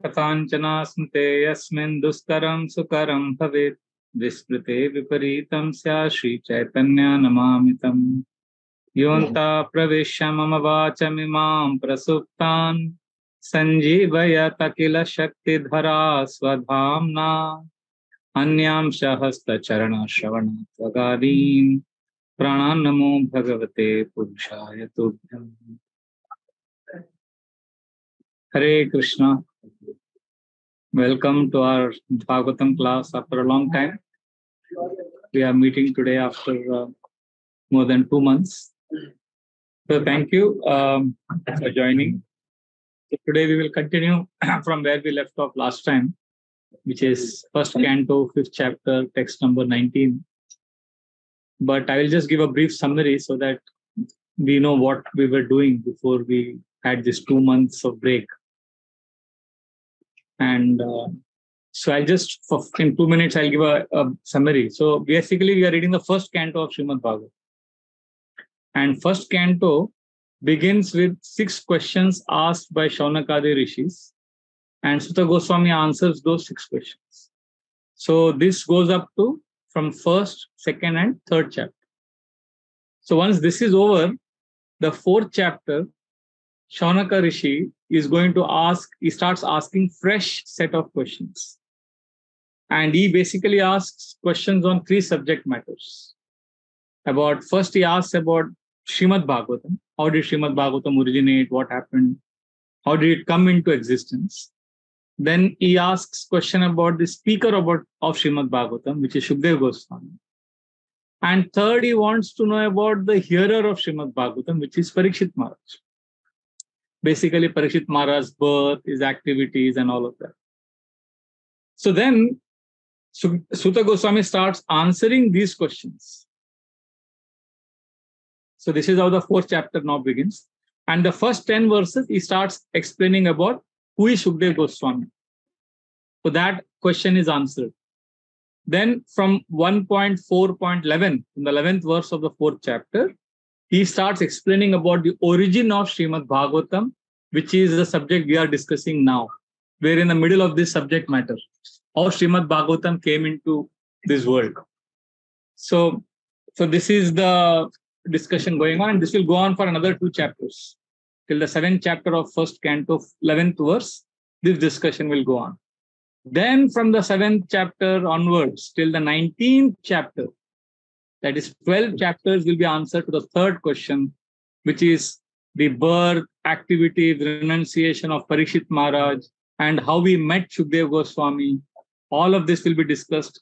कथांचना स्मृते यस्मिन् दुष्करं सुकरं भवेत् विस्मृते विपरीतं स्यात् श्रीचैतन्य नमामि तम्। योऽन्तः प्रविश्य मम वाचमिमां प्रसुप्तान् सञ्जीवयत किल शक्तिधरा स्वधाम्ना अन्यांश हस्तचरणश्रवणत्वगादीन् प्राणान् नमो भगवते पुरुषाय तुभ्यम्। Hare Krishna. Welcome to our Bhagavatam class after a long time. We are meeting today after more than 2 months. So thank you for joining. So today we will continue from where we left off last time, which is first canto, 5th chapter, text number 19. But I will just give a brief summary so that we know what we were doing before we had this 2 months of break. And so I'll just, in 2 minutes, I'll give a summary. So basically, we are reading the first canto of Srimad Bhagavatam. And first canto begins with 6 questions asked by Shaunakadi rishis. And Sutta Goswami answers those 6 questions. So this goes up to from 1st, 2nd, and 3rd chapter. So once this is over, the 4th chapter, Shaunaka Rishi is going to ask, he starts asking fresh set of questions. And he basically asks questions on 3 subject matters. First he asks about Srimad Bhagavatam. How did Srimad Bhagavatam originate? What happened? How did it come into existence? Then he asks question about the speaker of Srimad Bhagavatam, which is Shukdev Goswami. And third, he wants to know about the hearer of Srimad Bhagavatam, which is Parikshit Maharaj. Basically, Parikshit Maharaj's birth, his activities, and all of that. So then, Sutta Goswami starts answering these questions. So this is how the 4th chapter now begins. And the first 10 verses, he starts explaining about who is Shukdev Goswami. So that question is answered. Then from 1.4.11, in the 11th verse of the 4th chapter, he starts explaining about the origin of Srimad Bhagavatam, which is the subject we are discussing now. We're in the middle of this subject matter, how Srimad Bhagavatam came into this world. So this is the discussion going on, and this will go on for another 2 chapters. Till the 7th chapter of 1st canto, 11th verse, this discussion will go on. Then from the 7th chapter onwards, till the 19th chapter, that is 12 chapters will be answered to the 3rd question, which is the birth, activity, the renunciation of Parikshit Maharaj, and how we met Shukdev Goswami. All of this will be discussed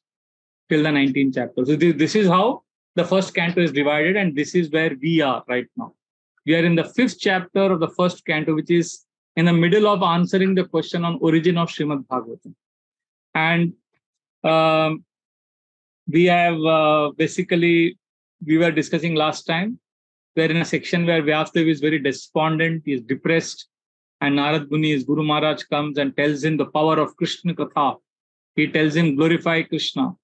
till the 19th chapter. So this is how the first canto is divided, and this is where we are right now. We are in the 5th chapter of the first canto, which is in the middle of answering the question on origin of Srimad Bhagavatam. And we have basically, we were discussing last time, we're in a section where Vyasadeva is very despondent, he is depressed, and Narad Muni, his Guru Maharaj, comes and tells him the power of Krishna Katha. He tells him, glorify Krishna.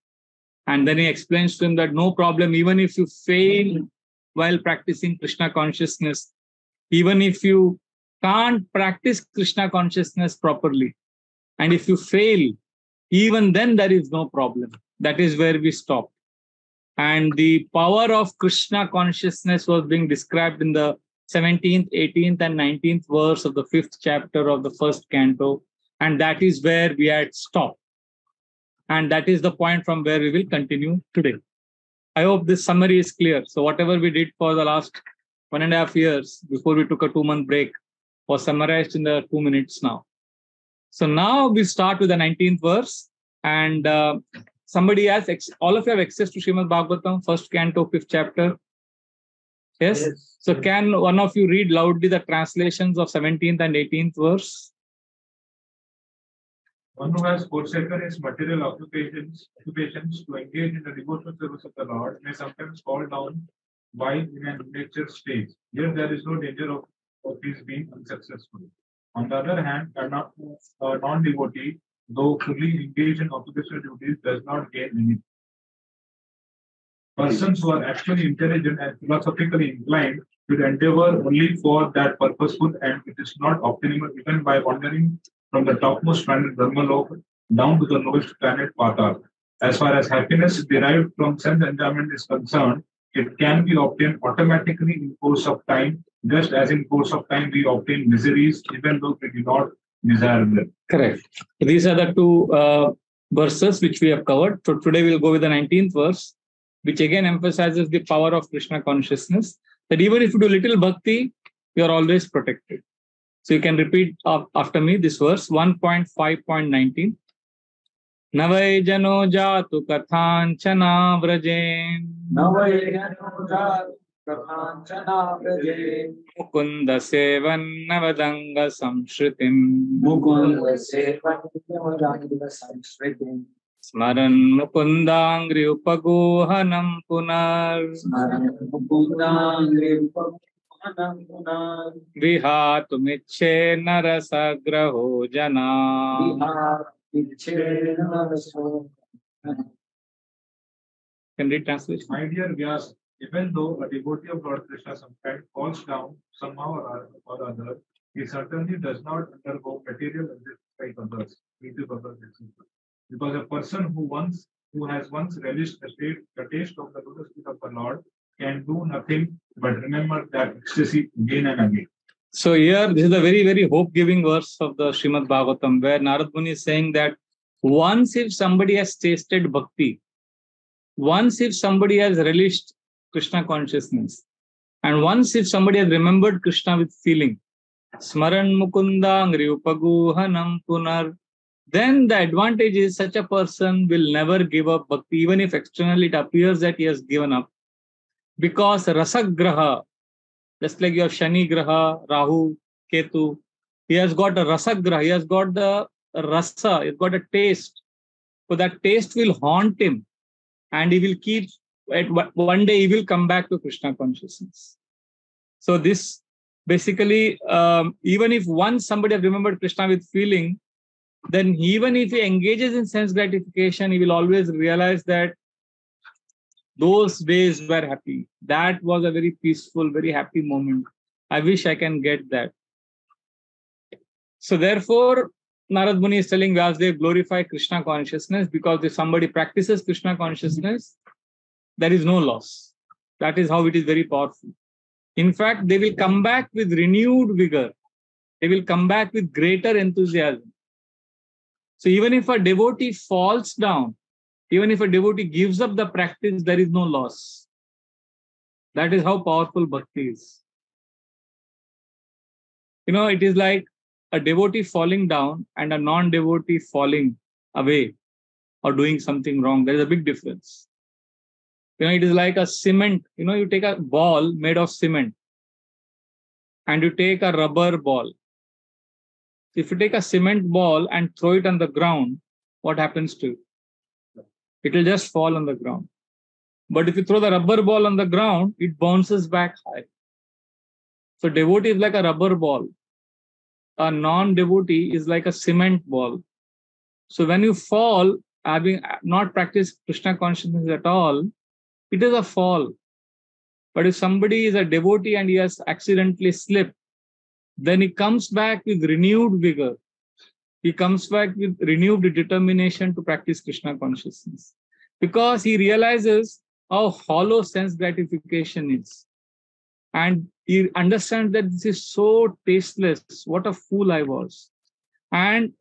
And then he explains to him that no problem, even if you fail while practicing Krishna consciousness, even if you can't practice Krishna consciousness properly, and if you fail, even then there is no problem. That is where we stopped. And the power of Krishna consciousness was being described in the 17th, 18th, and 19th verse of the 5th chapter of the first canto. And that is where we had stopped. And that is the point from where we will continue today. I hope this summary is clear. So whatever we did for the last 1.5 years before we took a 2-month break was summarized in the 2 minutes now. So now we start with the 19th verse, and somebody has, all of you have access to Srimad Bhagavatam, first canto, 5th chapter. Yes? So can one of you read loudly the translations of 17th and 18th verse? One who has forsaken his material occupations to engage in the devotional service of the Lord may sometimes fall down by in a nature stage. Yet there is no danger of his being unsuccessful. On the other hand, a non-devotee, though fully engaged in occupational duties, does not gain anything. Persons who are actually intelligent and philosophically inclined should endeavor only for that purposeful, and it is not obtainable even by wandering from the topmost planet Brahmaloka down to the lowest planet Patal. As far as happiness derived from sense enjoyment is concerned, it can be obtained automatically in course of time, just as in course of time we obtain miseries even though we do not desire them. Correct. These are the two verses which we have covered. So today we'll go with the 19th verse, which again emphasizes the power of Krishna consciousness, that even if you do little bhakti, you are always protected. So you can repeat after me this verse, 1.5.19. Navai jano jatu kathanchana vrajen. Navai jano jatu kathanchana vrajen. Mukunda sevan navadanga samshritim. Mukunda sevan navadanga samshritim. Smaran mukundangri upagohanam punar. Smaran mukundangri upagohanam punar. Vihatumiche narasagraho jana. Can read translation? My dear Vyas, even though a devotee of Lord Krishna sometimes falls down somehow or other, he certainly does not undergo material existence like others, etc. Because a person who has once relished the taste of the lotus feet of the Lord can do nothing but remember that ecstasy again and again. So here, this is a very, very hope-giving verse of the Srimad Bhagavatam, where Narad Muni is saying that once if somebody has tasted bhakti, once if somebody has relished Krishna consciousness, and once if somebody has remembered Krishna with feeling, Smaran Mukunda Angri Upaguhanam Punar, then the advantage is such a person will never give up bhakti, even if externally it appears that he has given up. Because Rasagraha, just like your Shani Graha, Rahu, Ketu, he has got a Rasagraha, he has got the Rasa, he's got a taste. So that taste will haunt him and he will keep, one day he will come back to Krishna consciousness. So this basically, even if once somebody has remembered Krishna with feeling, then even if he engages in sense gratification, he will always realize that those days were happy. That was a very peaceful, very happy moment. I wish I can get that. So therefore, Narad Muni is telling Vyasdev, glorify Krishna consciousness, because if somebody practices Krishna consciousness, there is no loss. That is how it is very powerful. In fact, they will come back with renewed vigor. They will come back with greater enthusiasm. So even if a devotee falls down, even if a devotee gives up the practice, there is no loss. That is how powerful bhakti is. You know, it is like a devotee falling down and a non-devotee falling away or doing something wrong. There is a big difference. You know, it is like a cement. You know, you take a ball made of cement and you take a rubber ball. If you take a cement ball and throw it on the ground, what happens to it? It will just fall on the ground. But if you throw the rubber ball on the ground, it bounces back high. So devotee is like a rubber ball. A non-devotee is like a cement ball. So when you fall, having not practiced Krishna consciousness at all, it is a fall. But if somebody is a devotee and he has accidentally slipped, then he comes back with renewed vigor. He comes back with renewed determination to practice Krishna consciousness, because he realizes how hollow sense gratification is. And he understands that this is so tasteless. What a fool I was. And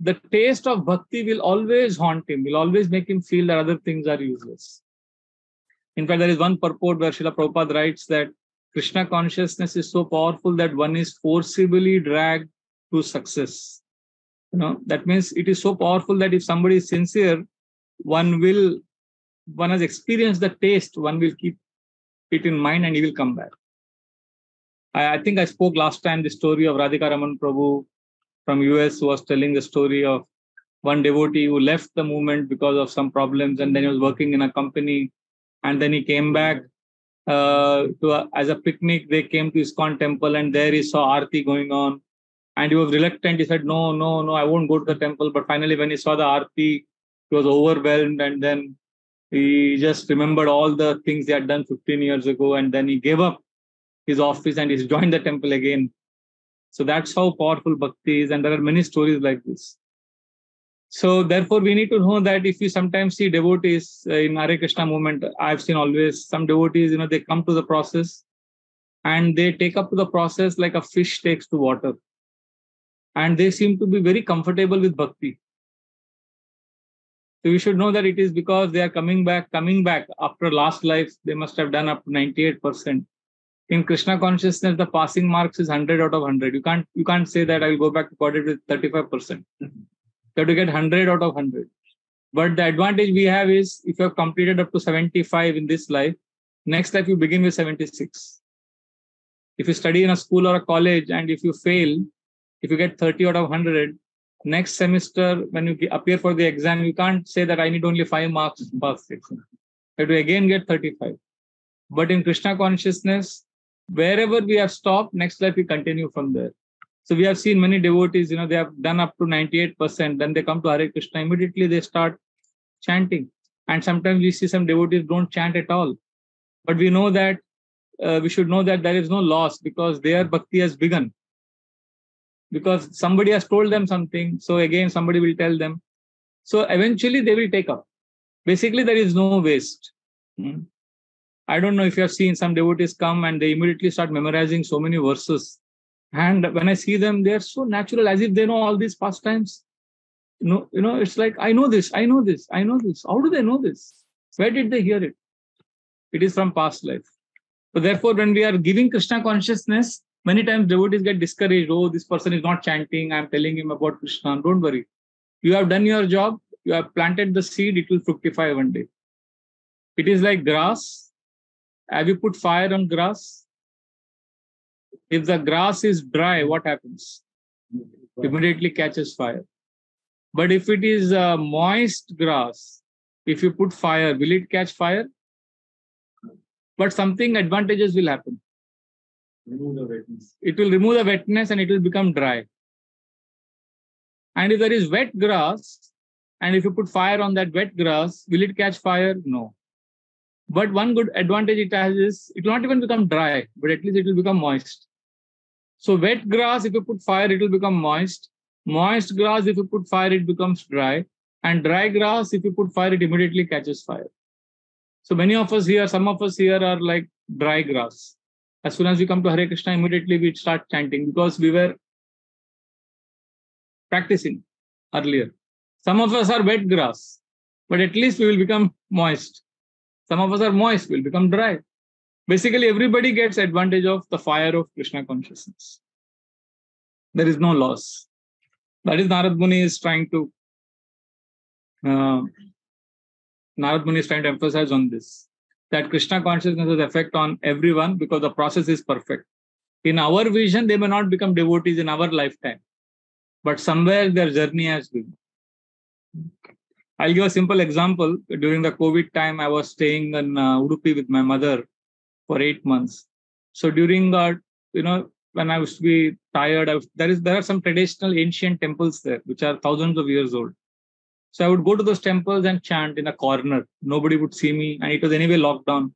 the taste of bhakti will always haunt him, will always make him feel that other things are useless. In fact, there is one purport where Srila Prabhupada writes that Krishna consciousness is so powerful that one is forcibly dragged to success. You know, that means it is so powerful that if somebody is sincere, one has experienced the taste, one will keep it in mind and he will come back. I think I spoke last time the story of Radhika Raman Prabhu from US, who was telling the story of one devotee who left the movement because of some problems, and then he was working in a company, and then he came back as a picnic. They came to ISKCON temple and there he saw Aarti going on. And he was reluctant. He said, no, I won't go to the temple. But finally, when he saw the Aarti, he was overwhelmed. And then he just remembered all the things he had done 15 years ago. And then he gave up his office and he joined the temple again. So that's how powerful bhakti is, and there are many stories like this. So therefore, we need to know that if you sometimes see devotees in Hare Krishna movement, I've seen always some devotees, they come to the process and they take up to the process like a fish takes to water. And they seem to be very comfortable with bhakti. So you should know that it is because they are coming back after last life. They must have done up to 98%. In Krishna consciousness, the passing marks is 100 out of 100. You can't say that I will go back to Godhead with 35%. You have to get 100 out of 100. But the advantage we have is if you have completed up to 75 in this life, next life you begin with 76. If you study in a school or a college and if you fail, if you get 30 out of 100, next semester when you appear for the exam, you can't say that I need only 5 marks to pass the exam. You have to again get 35. But in Krishna consciousness, wherever we have stopped, next life we continue from there. So we have seen many devotees, they have done up to 98%. Then they come to Hare Krishna, immediately they start chanting. And sometimes we see some devotees don't chant at all. But we know that, we should know that there is no loss because their bhakti has begun. Because somebody has told them something. So again, somebody will tell them. So eventually they will take up. Basically, there is no waste. I don't know if you have seen some devotees come and they immediately start memorizing so many verses. And when I see them, they are so natural, as if they know all these pastimes. It's like, I know this. How do they know this? Where did they hear it? It is from past life. So therefore, when we are giving Krishna consciousness, many times devotees get discouraged. Oh, this person is not chanting. I'm telling him about Krishna. Don't worry. You have done your job. You have planted the seed. It will fructify one day. It is like grass. Have you put fire on grass? If the grass is dry, what happens? Immediately catches fire. But if it is a moist grass, if you put fire, will it catch fire? But something advantageous will happen. Remove the wetness. It will remove the wetness and it will become dry. And if there is wet grass, and if you put fire on that wet grass, will it catch fire? No. But one good advantage it has is, it will not even become dry, but at least it will become moist. So wet grass, if you put fire, it will become moist. Moist grass, if you put fire, it becomes dry. And dry grass, if you put fire, it immediately catches fire. So many of us here, some of us here are like dry grass. As soon as we come to Hare Krishna, immediately we start chanting because we were practicing earlier. Some of us are wet grass, but at least we will become moist. Some of us are moist, will become dry. Basically, everybody gets advantage of the fire of Krishna consciousness. There is no loss. That is Narad Muni is trying to emphasize on this. That Krishna consciousness has effect on everyone because the process is perfect. In our vision, they may not become devotees in our lifetime, but somewhere their journey has been. I'll give a simple example. During the COVID time, I was staying in Udupi with my mother for 8 months. So during that, when I used to be tired, there are some traditional ancient temples there, which are thousands of years old. So I would go to those temples and chant in a corner. Nobody would see me, and it was anyway locked down.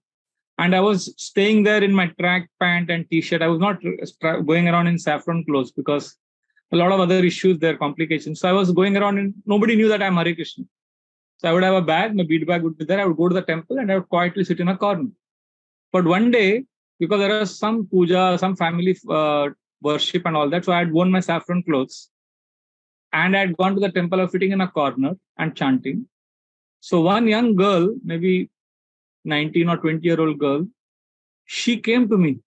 And I was staying there in my track pant and t-shirt. I was not going around in saffron clothes because a lot of other issues there, complications. So I was going around and nobody knew that I'm Hare Krishna. So I would have a bag, my bead bag would be there. I would go to the temple and I would quietly sit in a corner. But one day, because there was some puja, some family worship and all that, so I had worn my saffron clothes. And I had gone to the temple of sitting in a corner and chanting. So one young girl, maybe 19 or 20-year-old girl, she came to me.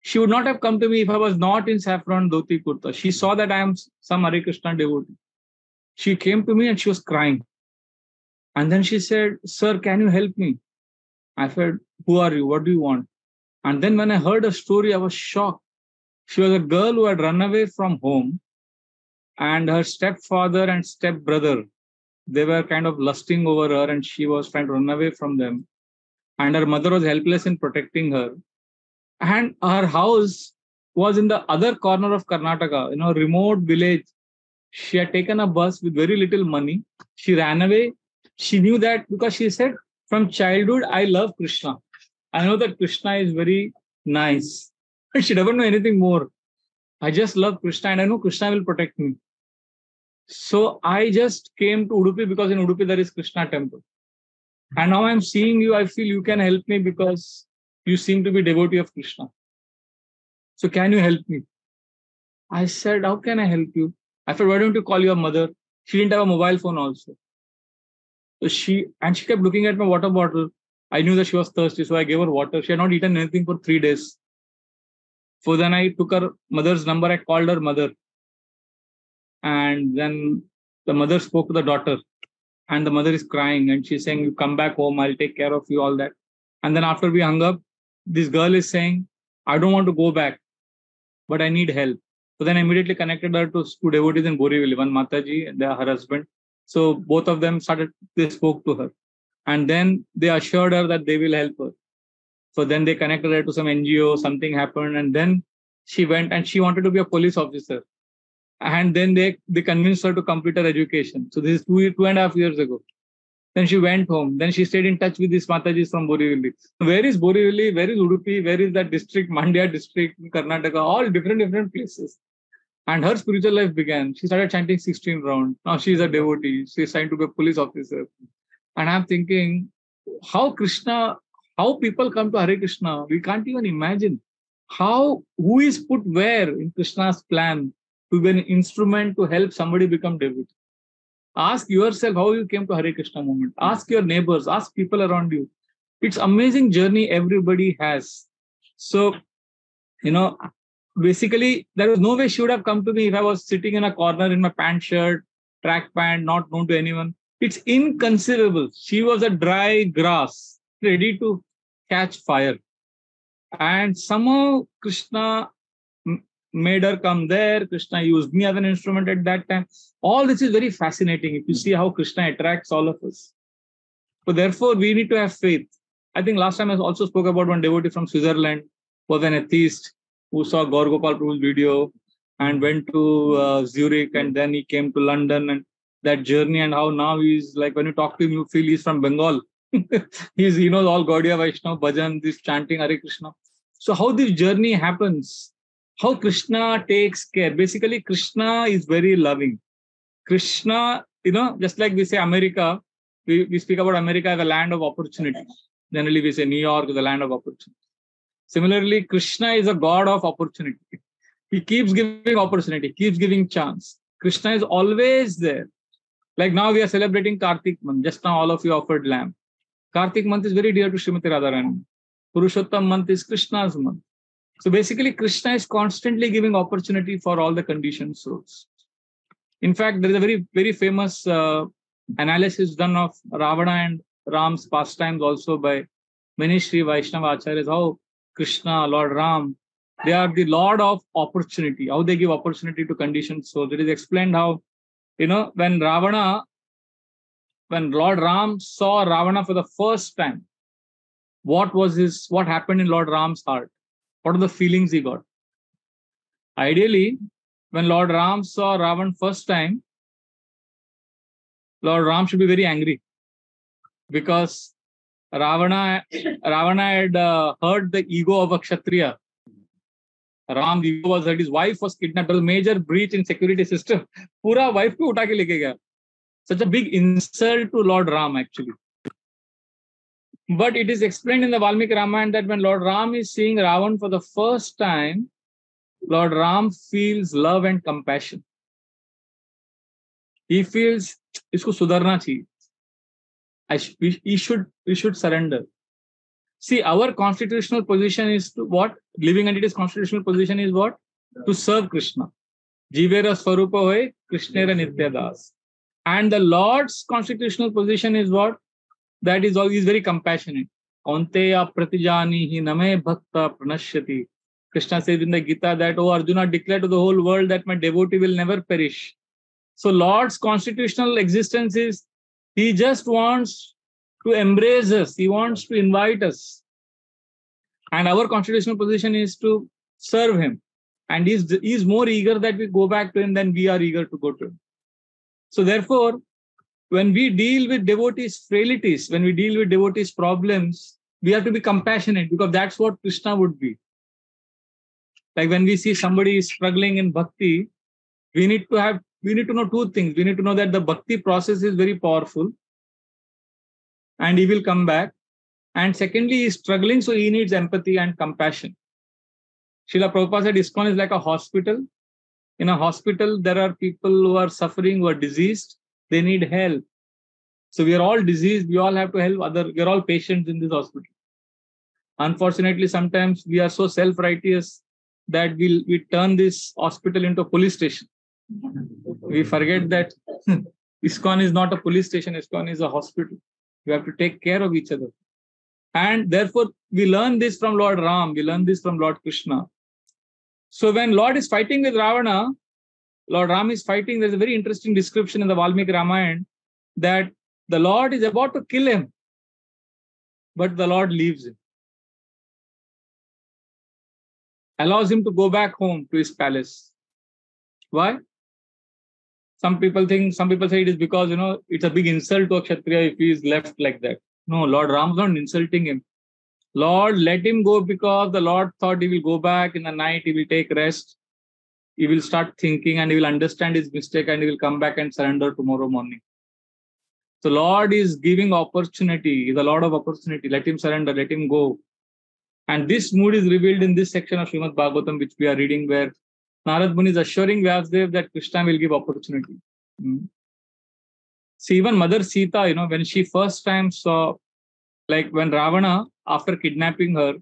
She would not have come to me if I was not in saffron dhoti kurta. She saw that I am some Hare Krishna devotee. She came to me and she was crying. And then she said, "Sir, can you help me?" I said, "Who are you? What do you want?" And then when I heard her story, I was shocked. She was a girl who had run away from home, and her stepfather and stepbrother, they were kind of lusting over her, and she was trying to run away from them. And her mother was helpless in protecting her. And her house was in the other corner of Karnataka, a remote village. She had taken a bus with very little money. She ran away. She knew that because she said, from childhood, I love Krishna. I know that Krishna is very nice. She doesn't know anything more. I just love Krishna and I know Krishna will protect me. So I just came to Udupi because in Udupi there is Krishna temple. And now I'm seeing you, I feel you can help me because you seem to be devotee of Krishna. So can you help me? I said, how can I help you? I said, why don't you call your mother? She didn't have a mobile phone also. So she kept looking at my water bottle. I knew that she was thirsty, so I gave her water. She had not eaten anything for 3 days. So then I took her mother's number. I called her mother. And then the mother spoke to the daughter. And the mother is crying. And she's saying, you come back home. I'll take care of you, all that. And then after we hung up, this girl is saying, I don't want to go back, but I need help. So then I immediately connected her to two devotees in Borivali, one Mataji and her husband. So both of them they spoke to her. And then they assured her that they will help her. So then they connected her to some NGO, something happened. And then she went and she wanted to be a police officer. And then they convinced her to complete her education. So this is 2.5 years ago. Then she went home. Then she stayed in touch with these Matajis from Borivali. Where is Borivali? Where is Udupi? Where is that district? Mandya district, Karnataka, all different places. And her spiritual life began. She started chanting 16 rounds. Now she is a devotee. She is trying to be a police officer. And I'm thinking, how people come to Hare Krishna, we can't even imagine. Who is put where in Krishna's plan to be an instrument to help somebody become devotee? Ask yourself how you came to Hare Krishna movement. Ask your neighbors, ask people around you. It's amazing journey everybody has. So, basically, there was no way she would have come to me if I was sitting in a corner in my pant shirt, track pant, not known to anyone. It's inconceivable. She was a dry grass, ready to catch fire. And somehow Krishna made her come there. Krishna used me as an instrument at that time. All this is very fascinating if you see how Krishna attracts all of us. So therefore, we need to have faith. I think last time I also spoke about one devotee from Switzerland, was an atheist who saw Gaur Gopal Prabhu's video and went to Zurich, and then he came to London, and that journey, and how now he's like, when you talk to him, you feel he's from Bengal. He knows all Gaudiya Vaishnava, bhajan, this chanting Hare Krishna. So how this journey happens, how Krishna takes care. Basically, Krishna is very loving. Krishna, just like we say America, we speak about America as a land of opportunity. Generally, we say New York is the land of opportunity. Similarly, Krishna is a God of opportunity. He keeps giving opportunity, keeps giving chance. Krishna is always there. Like now we are celebrating Kartik month. Just now all of you offered lamb. Kartik month is very dear to Srimati Radharani. Purushottam month is Krishna's month. So basically, Krishna is constantly giving opportunity for all the conditioned souls. In fact, there is a very, very famous analysis done of Ravana and Ram's pastimes also by many Sri Vaishnava Acharyas, how Krishna, Lord Ram, they are the Lord of opportunity, how they give opportunity to conditioned souls. It is explained how, when Lord Ram saw Ravana for the first time, what happened in Lord Ram's heart? What are the feelings he got? Ideally, when Lord Ram saw Ravan first time, Lord Ram should be very angry because Ravana had hurt the ego of a Kshatriya. Ram, the ego was that his wife was kidnapped. There was a major breach in security system. Pura wife ko uta ke leke gaya. Such a big insult to Lord Ram actually. But it is explained in the Valmiki Ramayana that when Lord Ram is seeing Ravan for the first time, Lord Ram feels love and compassion. He feels, isko sudarna chahiye. We should surrender. See, our constitutional position is to what? Living entity's constitutional position is what? To serve Krishna. Jivera Swarupa hoy, Krishnera Nitya Das. And the Lord's constitutional position is what? That is always very compassionate. Kaunteya pratijanihi name bhakta pranashyati. Krishna says in the Gita that, oh Arjuna, declare to the whole world that my devotee will never perish. So Lord's constitutional existence is, he just wants to embrace us. He wants to invite us. And our constitutional position is to serve him. And he's more eager that we go back to him than we are eager to go to him. So therefore, when we deal with devotees' frailties, when we deal with devotees' problems, we have to be compassionate because that's what Krishna would be. Like when we see somebody struggling in bhakti, we need to know two things. We need to know that the bhakti process is very powerful and he will come back. And secondly, he is struggling, so he needs empathy and compassion. Srila Prabhupada said ISKCON is like a hospital. In a hospital, there are people who are suffering, who are diseased. They need help. So we are all diseased. We all have to help we are all patients in this hospital. Unfortunately, sometimes we are so self-righteous that we turn this hospital into a police station. We forget that ISKCON is not a police station. ISKCON is a hospital. We have to take care of each other. And therefore, we learn this from Lord Ram. We learn this from Lord Krishna. So when Lord is fighting with Ravana, Lord Ram is fighting. There's a very interesting description in the Valmiki Ramayana that the Lord is about to kill him, but the Lord leaves him. Allows him to go back home to his palace. Why? Some people say it is because, it's a big insult to a Kshatriya if he is left like that. No, Lord Ram is not insulting him. Lord let him go because the Lord thought he will go back in the night, he will take rest, he will start thinking and he will understand his mistake and he will come back and surrender tomorrow morning. So Lord is giving opportunity, he is a Lord of opportunity. Let him surrender, let him go. And this mood is revealed in this section of Srimad Bhagavatam, which we are reading, where Narad Muni is assuring Vyasdev that Krishna will give opportunity. See, even Mother Sita, when she first time saw, like when Ravana, after kidnapping her,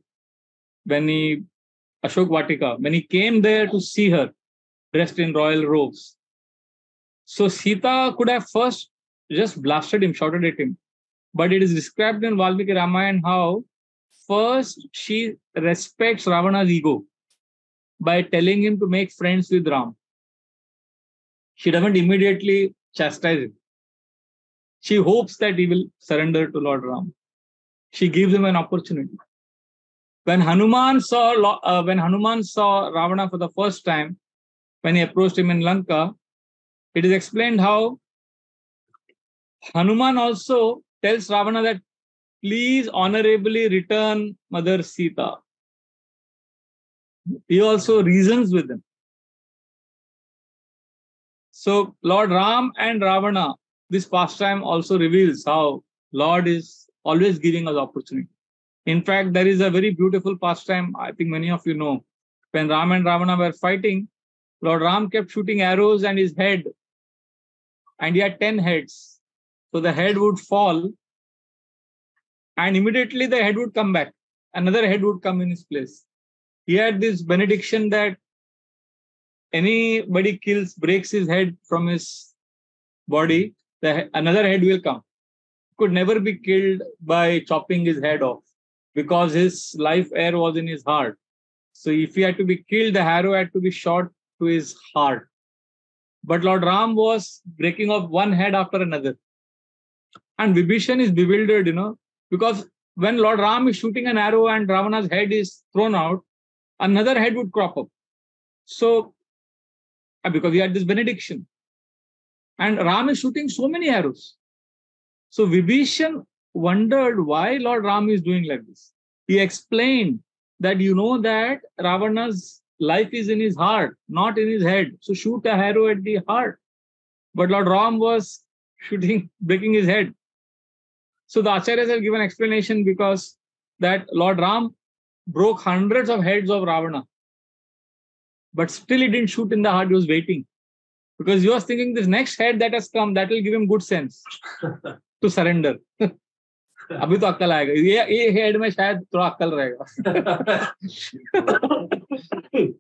Ashok Vatika, when he came there to see her dressed in royal robes. So Sita could have first just blasted him, shouted at him. But it is described in Valmiki Ramayana how first she respects Ravana's ego by telling him to make friends with Ram. She doesn't immediately chastise him. She hopes that he will surrender to Lord Ram. She gives him an opportunity. When Hanuman saw Ravana for the first time, when he approached him in Lanka, it is explained how Hanuman also tells Ravana that please honorably return Mother Sita. He also reasons with him. So Lord Ram and Ravana, this pastime also reveals how Lord is always giving us opportunity. In fact, there is a very beautiful pastime, I think many of you know. When Ram and Ravana were fighting, Lord Ram kept shooting arrows and his head, and he had 10 heads. So the head would fall, and immediately the head would come back. Another head would come in his place. He had this benediction that anybody breaks his head from his body, another head will come. Could never be killed by chopping his head off because his life air was in his heart. So if he had to be killed, the arrow had to be shot to his heart. But Lord Ram was breaking off one head after another. And Vibhishan is bewildered, because when Lord Ram is shooting an arrow and Ravana's head is thrown out, another head would crop up. So, because he had this benediction. And Ram is shooting so many arrows. So Vibhishan wondered why Lord Ram is doing like this. He explained that that Ravana's life is in his heart, not in his head. So shoot a arrow at the heart. But Lord Ram was breaking his head. So the Acharyas have given explanation because that Lord Ram broke hundreds of heads of Ravana. But still he didn't shoot in the heart, he was waiting. Because he was thinking this next head that has come, that will give him good sense to surrender. अभी तो अक्कल आएगा ये head में शायद थोड़ा अक्कल रहेगा.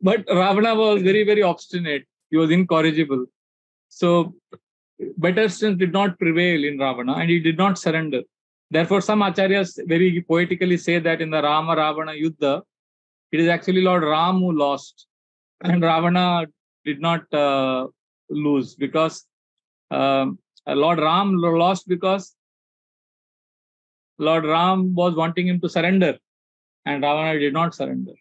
But Ravana was very, very obstinate. He was incorrigible. So better sense did not prevail in Ravana and he did not surrender. Therefore, some acharyas very poetically say that in the Rama Ravana Yuddha, it is actually Lord Ram who lost and Ravana did not lose because Lord Ram lost because Lord Ram was wanting him to surrender and Ravana did not surrender.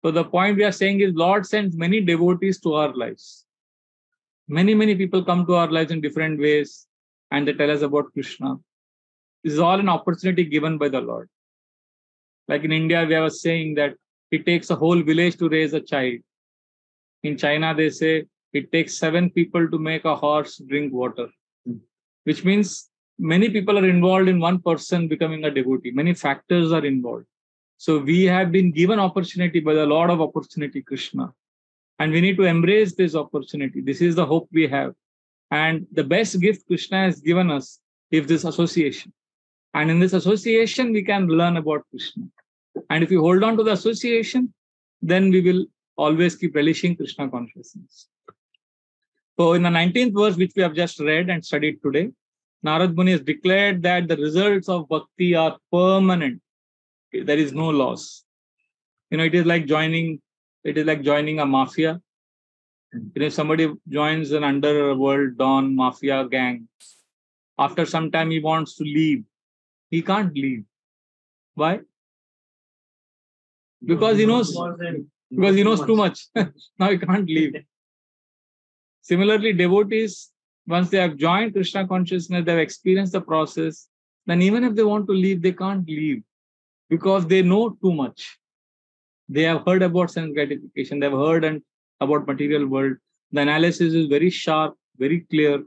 So the point we are saying is Lord sends many devotees to our lives. Many, many people come to our lives in different ways and they tell us about Krishna. This is all an opportunity given by the Lord. Like in India, we have a saying that it takes a whole village to raise a child. In China, they say it takes 7 people to make a horse drink water, which means many people are involved in one person becoming a devotee. Many factors are involved. So we have been given opportunity by the Lord of Opportunity, Krishna. And we need to embrace this opportunity. This is the hope we have. And the best gift Krishna has given us is this association. And in this association, we can learn about Krishna. And if we hold on to the association, then we will always keep relishing Krishna consciousness. So in the 19th verse, which we have just read and studied today, Narad Muni has declared that the results of bhakti are permanent. There is no loss. It is like joining a mafia. If somebody joins an underworld don mafia gang, after some time he wants to leave. He can't leave. Why? Because he knows too much. Now he can't leave. Similarly, devotees, once they have joined Krishna consciousness, they have experienced the process, then even if they want to leave, they can't leave because they know too much. They have heard about sense gratification. They have heard about material world. The analysis is very sharp, very clear.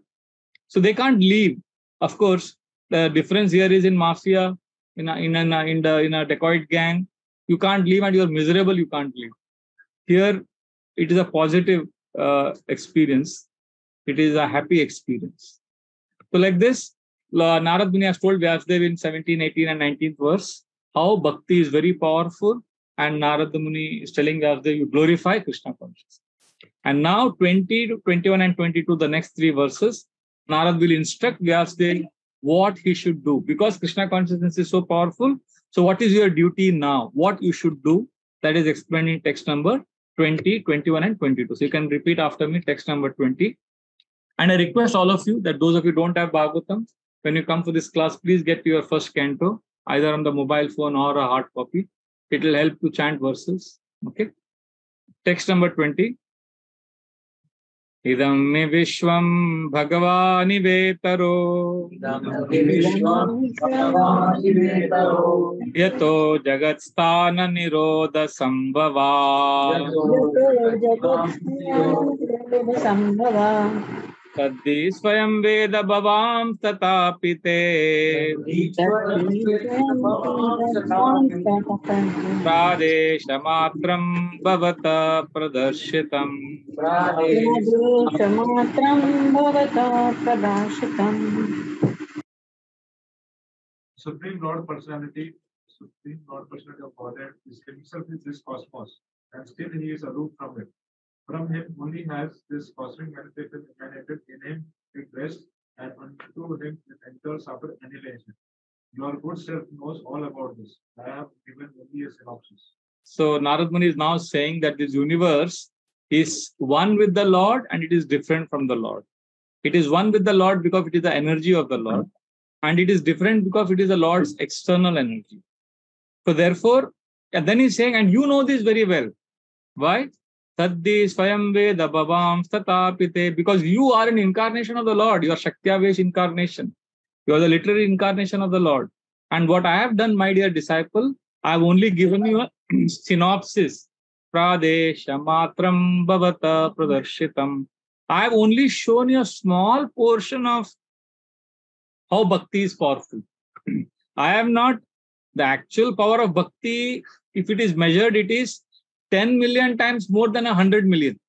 So they can't leave. Of course, the difference here is in mafia, in a dacoit gang, you can't leave and you're miserable, you can't leave. Here, it is a positive experience. It is a happy experience. So like this, Narad Muni has told Vyasdev in 17, 18 and 19th verse, how bhakti is very powerful. And Narad Muni is telling Vyasdev, you glorify Krishna consciousness. And now 20 to 21 and 22, the next 3 verses, Narad will instruct Vyasdev what he should do. Because Krishna consciousness is so powerful, so what is your duty now? What you should do? That is explained in text number 20, 21 and 22. So you can repeat after me text number 20. And I request all of you that those of you who don't have Bhagavatam, when you come for this class, please get your first canto, either on the mobile phone or a hard copy. It will help to chant verses. Okay. Text number 20. Idam me vishwam bhagavani vetaro yato jagatstana nirodha sambhava taddi swayam veda bhavam tatapite pradesha matram bhavata pradarshitam. Supreme Lord Personality of Godhead is himself is this cosmos, and still he is aloof from it. From him only has this cosmic manifestation emanated. In him it rests, and unto him it enters after annihilation. Your good self knows all about this. I have given only a synopsis. So Narad Muni is now saying that this universe is one with the Lord and it is different from the Lord. It is one with the Lord because it is the energy of the Lord, and it is different because it is the Lord's external energy. So therefore, and then he's saying, and you know this very well. Why? Taddi swayam veda bhavam statapite, because you are an incarnation of the Lord. You are Shaktyavesh incarnation. You are the literary incarnation of the Lord. And what I have done, my dear disciple, I have only given you a synopsis. Pradesha matram bhavata pradarshitam. I have only shown you a small portion of how bhakti is powerful. I have not, the actual power of bhakti, if it is measured, it is 10 million times more than 100 million.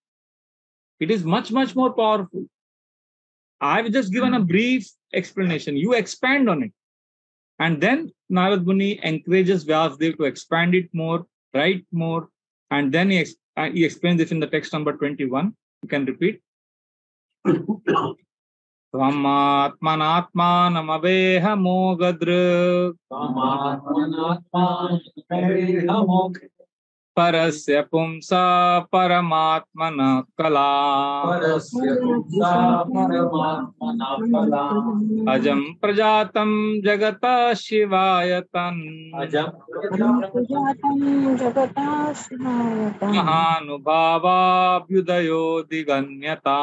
It is much, much more powerful. I have just given a brief explanation. You expand on it. And then Narad Muni encourages Vyasdev to expand it more, write more. And then he explains this in the text number 21. You can repeat. Tvamatmanatmanamaveha mogadru parasya pumsa paramatmana kala ajam prajatam jagata shivayatan mahanubhava abhyudayo diganyata.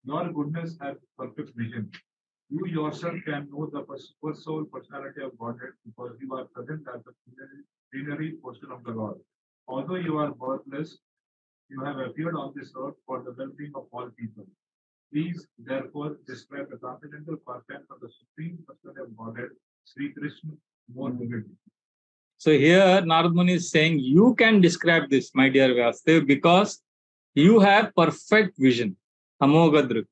Your goodness has perfect vision. You yourself can know the first soul personality of Godhead because you are present as the plenary portion of the Lord. Although you are birthless, you have appeared on this earth for the well-being of all people. Please, therefore, describe the transcendental content of the Supreme Personality of Godhead, Sri Krishna, more vividly. So here Narad Muni is saying, you can describe this, my dear Vyasadeva, because you have perfect vision, Amoghadruk.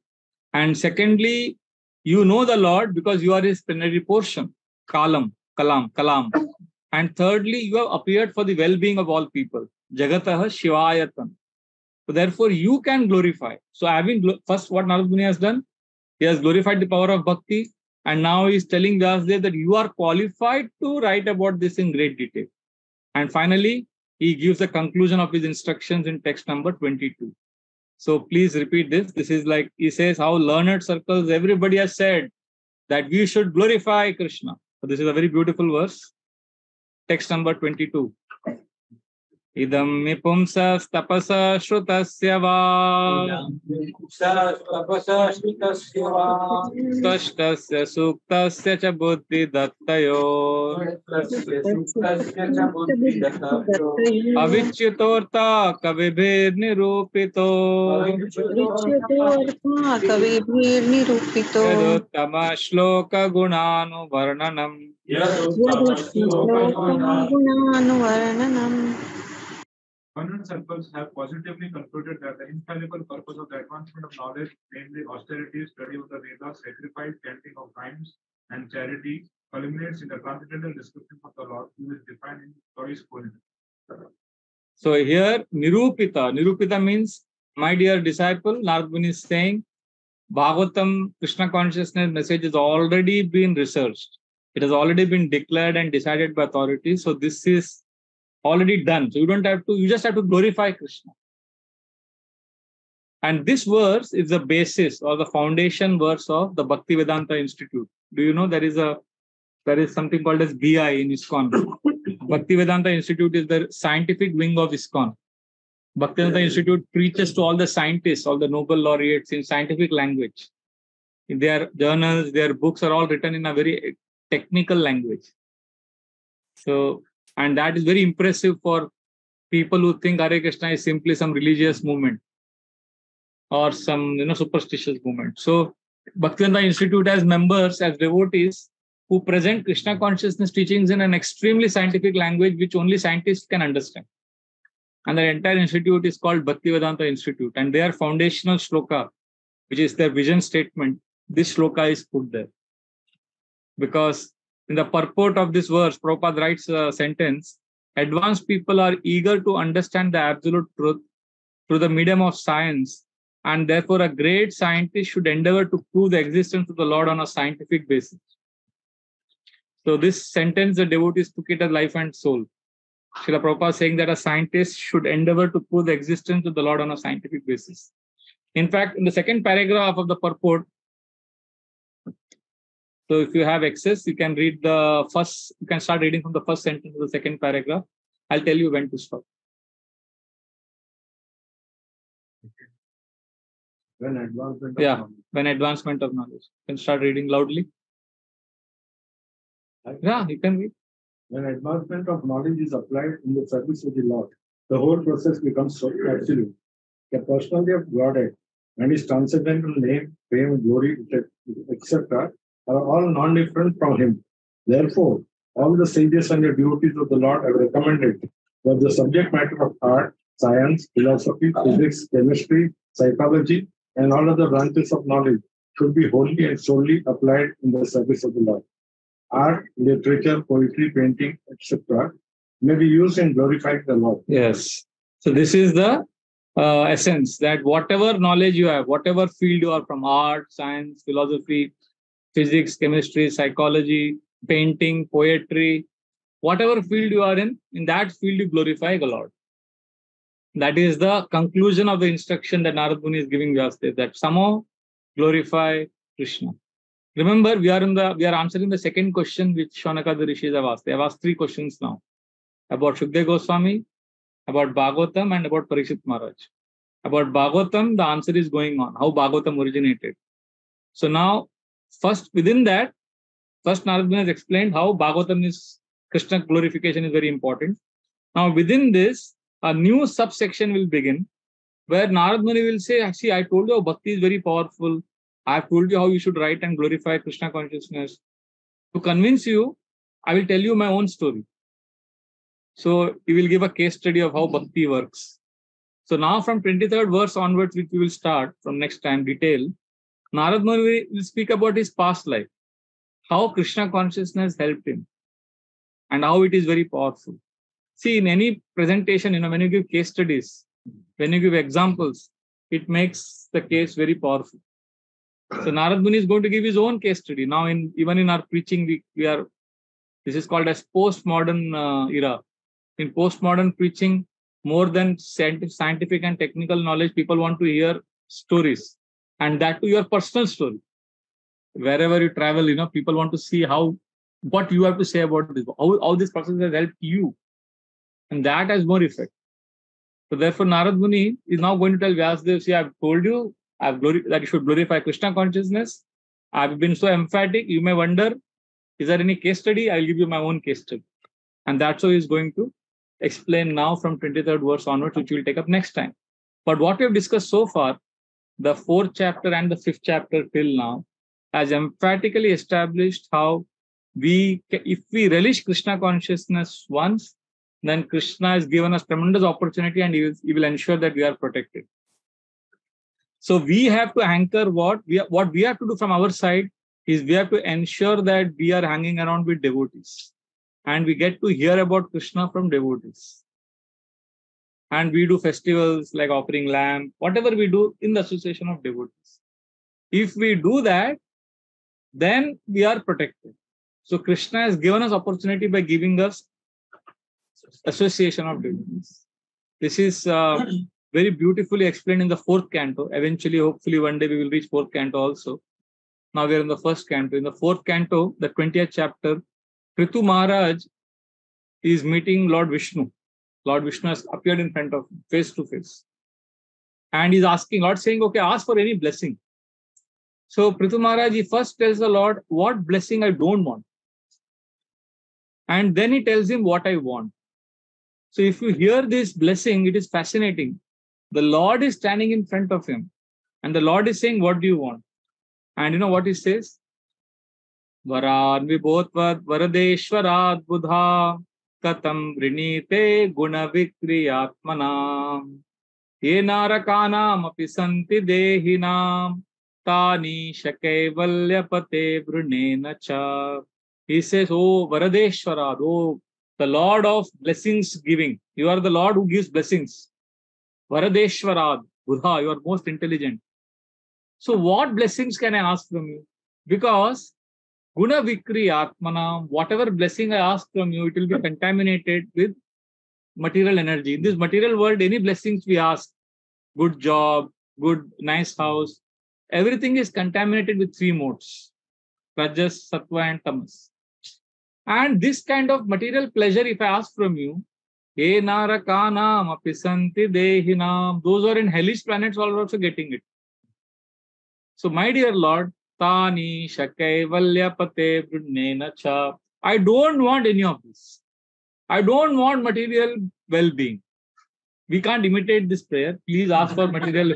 And secondly, you know the Lord because you are his plenary portion, Kalam. And thirdly, you have appeared for the well-being of all people, Jagataha Shivayatan. So therefore, you can glorify. So first, what Narad Muni has done, he has glorified the power of bhakti, and now he is telling Vyasadeva that you are qualified to write about this in great detail. And finally, he gives the conclusion of his instructions in text number 22. So please repeat this. This is like, he says, how learned circles, everybody has said that we should glorify Krishna. So this is a very beautiful verse. Text number 22. Idam mipumsa tapasa shrutasya va Kashtasya suktasya cha buddhi dattayo Avichyutorta kavibhir nirupito Yaduttama shloka gunanu varnanam. Learned circles have positively concluded that the infallible purpose of the advancement of knowledge, namely austerity, study of the Vedas, sacrifice, chanting of hymns, and charity, culminates in the transcendental description of the Lord, who is defined in choice quality. So here, Nirupita. Nirupita means, my dear disciple, Narad Muni is saying, Bhagavatam, Krishna consciousness message has already been researched. It has already been declared and decided by authorities. So this is already done. So you just have to glorify Krishna. And this verse is the basis or the foundation verse of the Bhaktivedanta Institute. Do you know there is something called as BI in ISKCON? Bhaktivedanta Institute is the scientific wing of ISKCON. Bhaktivedanta Institute preaches to all the scientists, all the Nobel laureates in scientific language. Their journals, their books are all written in a very technical language. So, and that is very impressive for people who think Hare Krishna is simply some religious movement or some superstitious movement. So Bhaktivedanta Institute has members, as devotees, who present Krishna consciousness teachings in an extremely scientific language which only scientists can understand. And the entire institute is called Bhaktivedanta Institute. And their foundational shloka, which is their vision statement, this shloka is put there. Because in the purport of this verse, Prabhupada writes a sentence, advanced people are eager to understand the absolute truth through the medium of science, and therefore a great scientist should endeavor to prove the existence of the Lord on a scientific basis. So this sentence, the devotees took it as life and soul. Srila Prabhupada is saying that a scientist should endeavor to prove the existence of the Lord on a scientific basis. In fact, in the second paragraph of the purport, so if you have access, you can read you can start reading from the first sentence of the second paragraph. I'll tell you when to stop. When advancement of knowledge. When advancement of knowledge. You can start reading loudly. Yeah, you can read. When advancement of knowledge is applied in the service of the Lord, the whole process becomes so absolute. The personality of Godhead and his transcendental name, fame, glory, etc., are all non-different from him. Therefore, all the sages and the devotees of the Lord have recommended that the subject matter of art, science, philosophy, physics, chemistry, psychology, and all other branches of knowledge should be wholly and solely applied in the service of the Lord. Art, literature, poetry, painting, etc. may be used in glorifying the Lord. Yes. So this is the essence, that whatever knowledge you have, whatever field you are from, art, science, philosophy, physics, chemistry, psychology, painting, poetry, whatever field you are in that field you glorify the Lord. That is the conclusion of the instruction that Narad Muni is giving Vyasadeva, that somehow glorify Krishna. Remember, we are answering the second question which Shaunaka the Rishis have asked. They have asked three questions now. About Shukdev Goswami, about Bhagavatam, and about Parikshit Maharaj. About Bhagavatam, the answer is going on, how Bhagavatam originated. So now, First, within that, first Narad Muni has explained how Bhagavatam is, Krishna glorification is very important. Now, within this, a new subsection will begin where Narad Muni will say, see, I told you how bhakti is very powerful. I have told you how you should write and glorify Krishna consciousness. To convince you, I will tell you my own story. So he will give a case study of how bhakti works. So now from 23rd verse onwards, which we will start from next time, detail, Narad Muni will speak about his past life, how Krishna consciousness helped him, and how it is very powerful. See, in any presentation, when you give case studies, when you give examples, it makes the case very powerful. So Narad Muni is going to give his own case study. Now, even in our preaching, this is called as postmodern era. In postmodern preaching, more than scientific and technical knowledge, people want to hear stories, and that to your personal story. Wherever you travel, people want to see what you have to say about this, how this process has helped you, and that has more effect. So therefore, Narad Muni is now going to tell Vyasadeva, see, I've told you that you should glorify Krishna consciousness. I've been so emphatic. You may wonder, is there any case study? I'll give you my own case study. And that's how he's going to explain now from 23rd verse onwards, which we'll take up next time. But what we have discussed so far, the 4th chapter and the 5th chapter till now, has emphatically established how if we relish Krishna consciousness once, then Krishna has given us tremendous opportunity, and he will ensure that we are protected. So we have to anchor what we have to do from our side is we have to ensure that we are hanging around with devotees, and we get to hear about Krishna from devotees. And we do festivals like offering lamb, whatever we do in the association of devotees. If we do that, then we are protected. So Krishna has given us opportunity by giving us association of devotees. This is very beautifully explained in the 4th canto. Eventually, hopefully one day we will reach 4th canto also. Now we are in the 1st canto. In the 4th canto, the 20th chapter, Prithu Maharaj is meeting Lord Vishnu. Lord Vishnu has appeared in front of him, face to face. And he's asking, Lord saying, okay, ask for any blessing. So Prithu Maharaj, he first tells the Lord, what blessing I don't want. And then he tells him what I want. So if you hear this blessing, it is fascinating. The Lord is standing in front of him. And the Lord is saying, what do you want? And you know what he says? Varad vibhotvad varadeshwarad buddha katam vrinite guna vikriyatmanam yenarakanam api santi dehinam tani shakaivalyapate vrunena cha. He says, oh Varadeshwarad, oh the Lord of blessings giving. You are the Lord who gives blessings. Varadeshwarad, Buddha, you are most intelligent. So what blessings can I ask from you? Because Guna Vikri Atmana, whatever blessing I ask from you, it will be contaminated with material energy. In this material world, any blessings we ask, good job, good, nice house, everything is contaminated with 3 modes, Rajas, Sattva and Tamas. And this kind of material pleasure, if I ask from you, He Narakanam Apisanti Dehinam, those who are in hellish planets are also getting it. So, my dear Lord, Tani Shakaivalyapate Vrunena Cha, I don't want any of this. I don't want material well-being. We can't imitate this prayer. Please ask for material.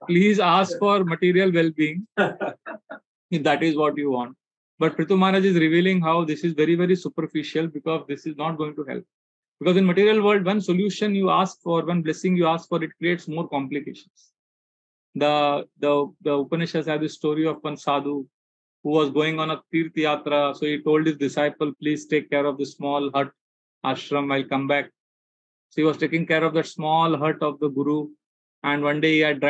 Please ask for material well-being, if that is what you want. But Prithu Maharaj is revealing how this is very, very superficial, because this is not going to help. Because in material world, one solution you ask for, one blessing you ask for, it creates more complications. The Upanishads have this story of one sadhu who was going on a Tirth Yatra. So he told his disciple, please take care of the small hut, ashram, I'll come back. So he was taking care of that small hut of the Guru. And one day he had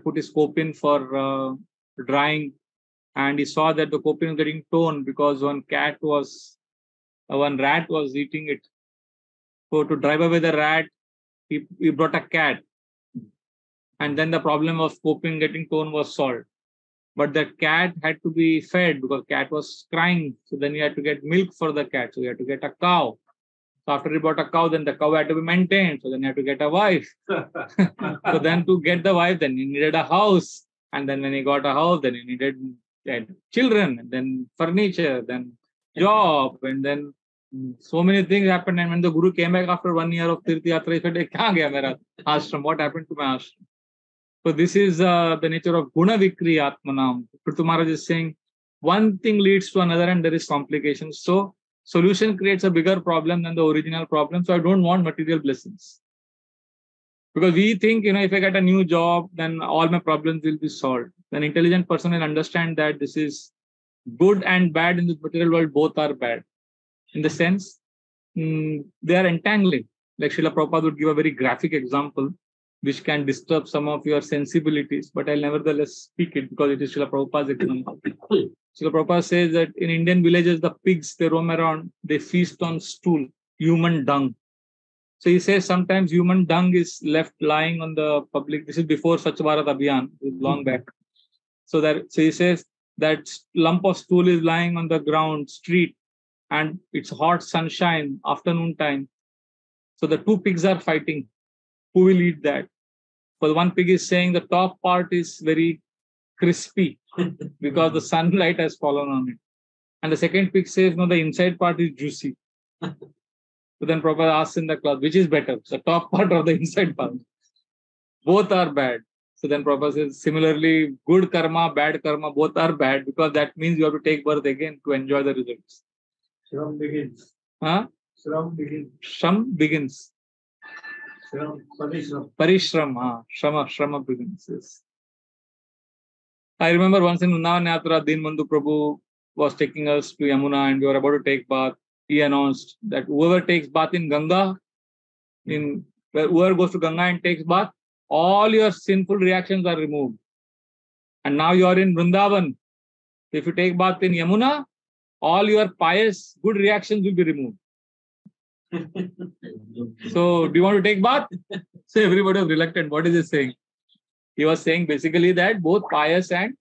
put his kopin for drying. And he saw that the kopin was getting torn because one rat was eating it. So to drive away the rat, he brought a cat. And then the problem of kopin getting torn was solved. But the cat had to be fed because cat was crying. So then he had to get milk for the cat. So he had to get a cow. So after he bought a cow, then the cow had to be maintained. So then he had to get a wife. So then to get the wife, then he needed a house. And then when he got a house, then he needed children, and then furniture, then job, and then so many things happened. And when the Guru came back after 1 year of Tirth Yatra, he said, "Kahan gaya mera ashram? What happened to my ashram?" So this is the nature of Guna Vikri Atmanam. Prithu Maharaj is saying, one thing leads to another and there is complications. So solution creates a bigger problem than the original problem. So I don't want material blessings. Because we think, if I get a new job, then all my problems will be solved. An intelligent person will understand that this is good and bad in this material world, both are bad. In the sense, they are entangling. Like Srila Prabhupada would give a very graphic example, which can disturb some of your sensibilities, but I'll nevertheless speak it because it is Srila Prabhupada's example. Srila Prabhupada says that in Indian villages, the pigs, they roam around, they feast on stool, human dung. So he says sometimes human dung is left lying on the public. This is before Swachh Bharat Abhiyan, long back. So he says that lump of stool is lying on the ground, street, and it's hot sunshine, afternoon time. So the two pigs are fighting. Who will eat that? For one pig is saying the top part is very crispy because the sunlight has fallen on it. And the second pig says, no, the inside part is juicy. So then Prabhupada asks in the class, which is better, the top part or the inside part? Both are bad. So then Prabhupada says, similarly, good karma, bad karma, both are bad because that means you have to take birth again to enjoy the results. Shram begins. Huh? Shram begins. Shram begins. Parishram. Parishram. Shrama begins. Yes. I remember once in Vrindavan Yatra, Dinbandhu Prabhu was taking us to Yamuna and we were about to take bath. He announced that whoever takes bath in Ganga, whoever goes to Ganga and takes bath, all your sinful reactions are removed. And now you are in Vrindavan. If you take bath in Yamuna, all your pious good reactions will be removed. So, do you want to take bath? So everybody was reluctant. What is he saying? He was saying basically that both pious and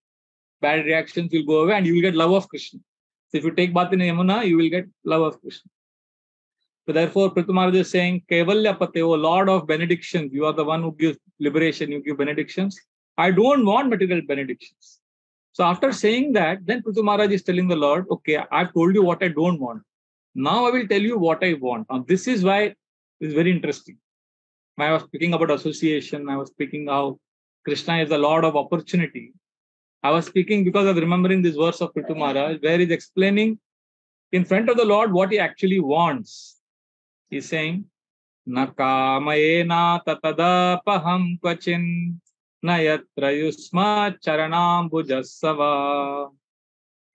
bad reactions will go away and you will get love of Krishna. So if you take bath in Yamuna, you will get love of Krishna. So therefore, Prithu Maharaj is saying, Kevalya Pate, O Lord of benedictions, you are the one who gives liberation, you give benedictions. I don't want material benedictions. So after saying that, then Prithu Maharaj is telling the Lord, okay, I've told you what I don't want. Now I will tell you what I want. Now this is why it's very interesting. I was speaking about association. I was speaking how Krishna is the Lord of opportunity. I was speaking because of remembering this verse of Prithu Maharaj, where he's explaining in front of the Lord what he actually wants. He's saying, Na kamayena tatadapaham kvachin na yatra yusma charanam bhujassava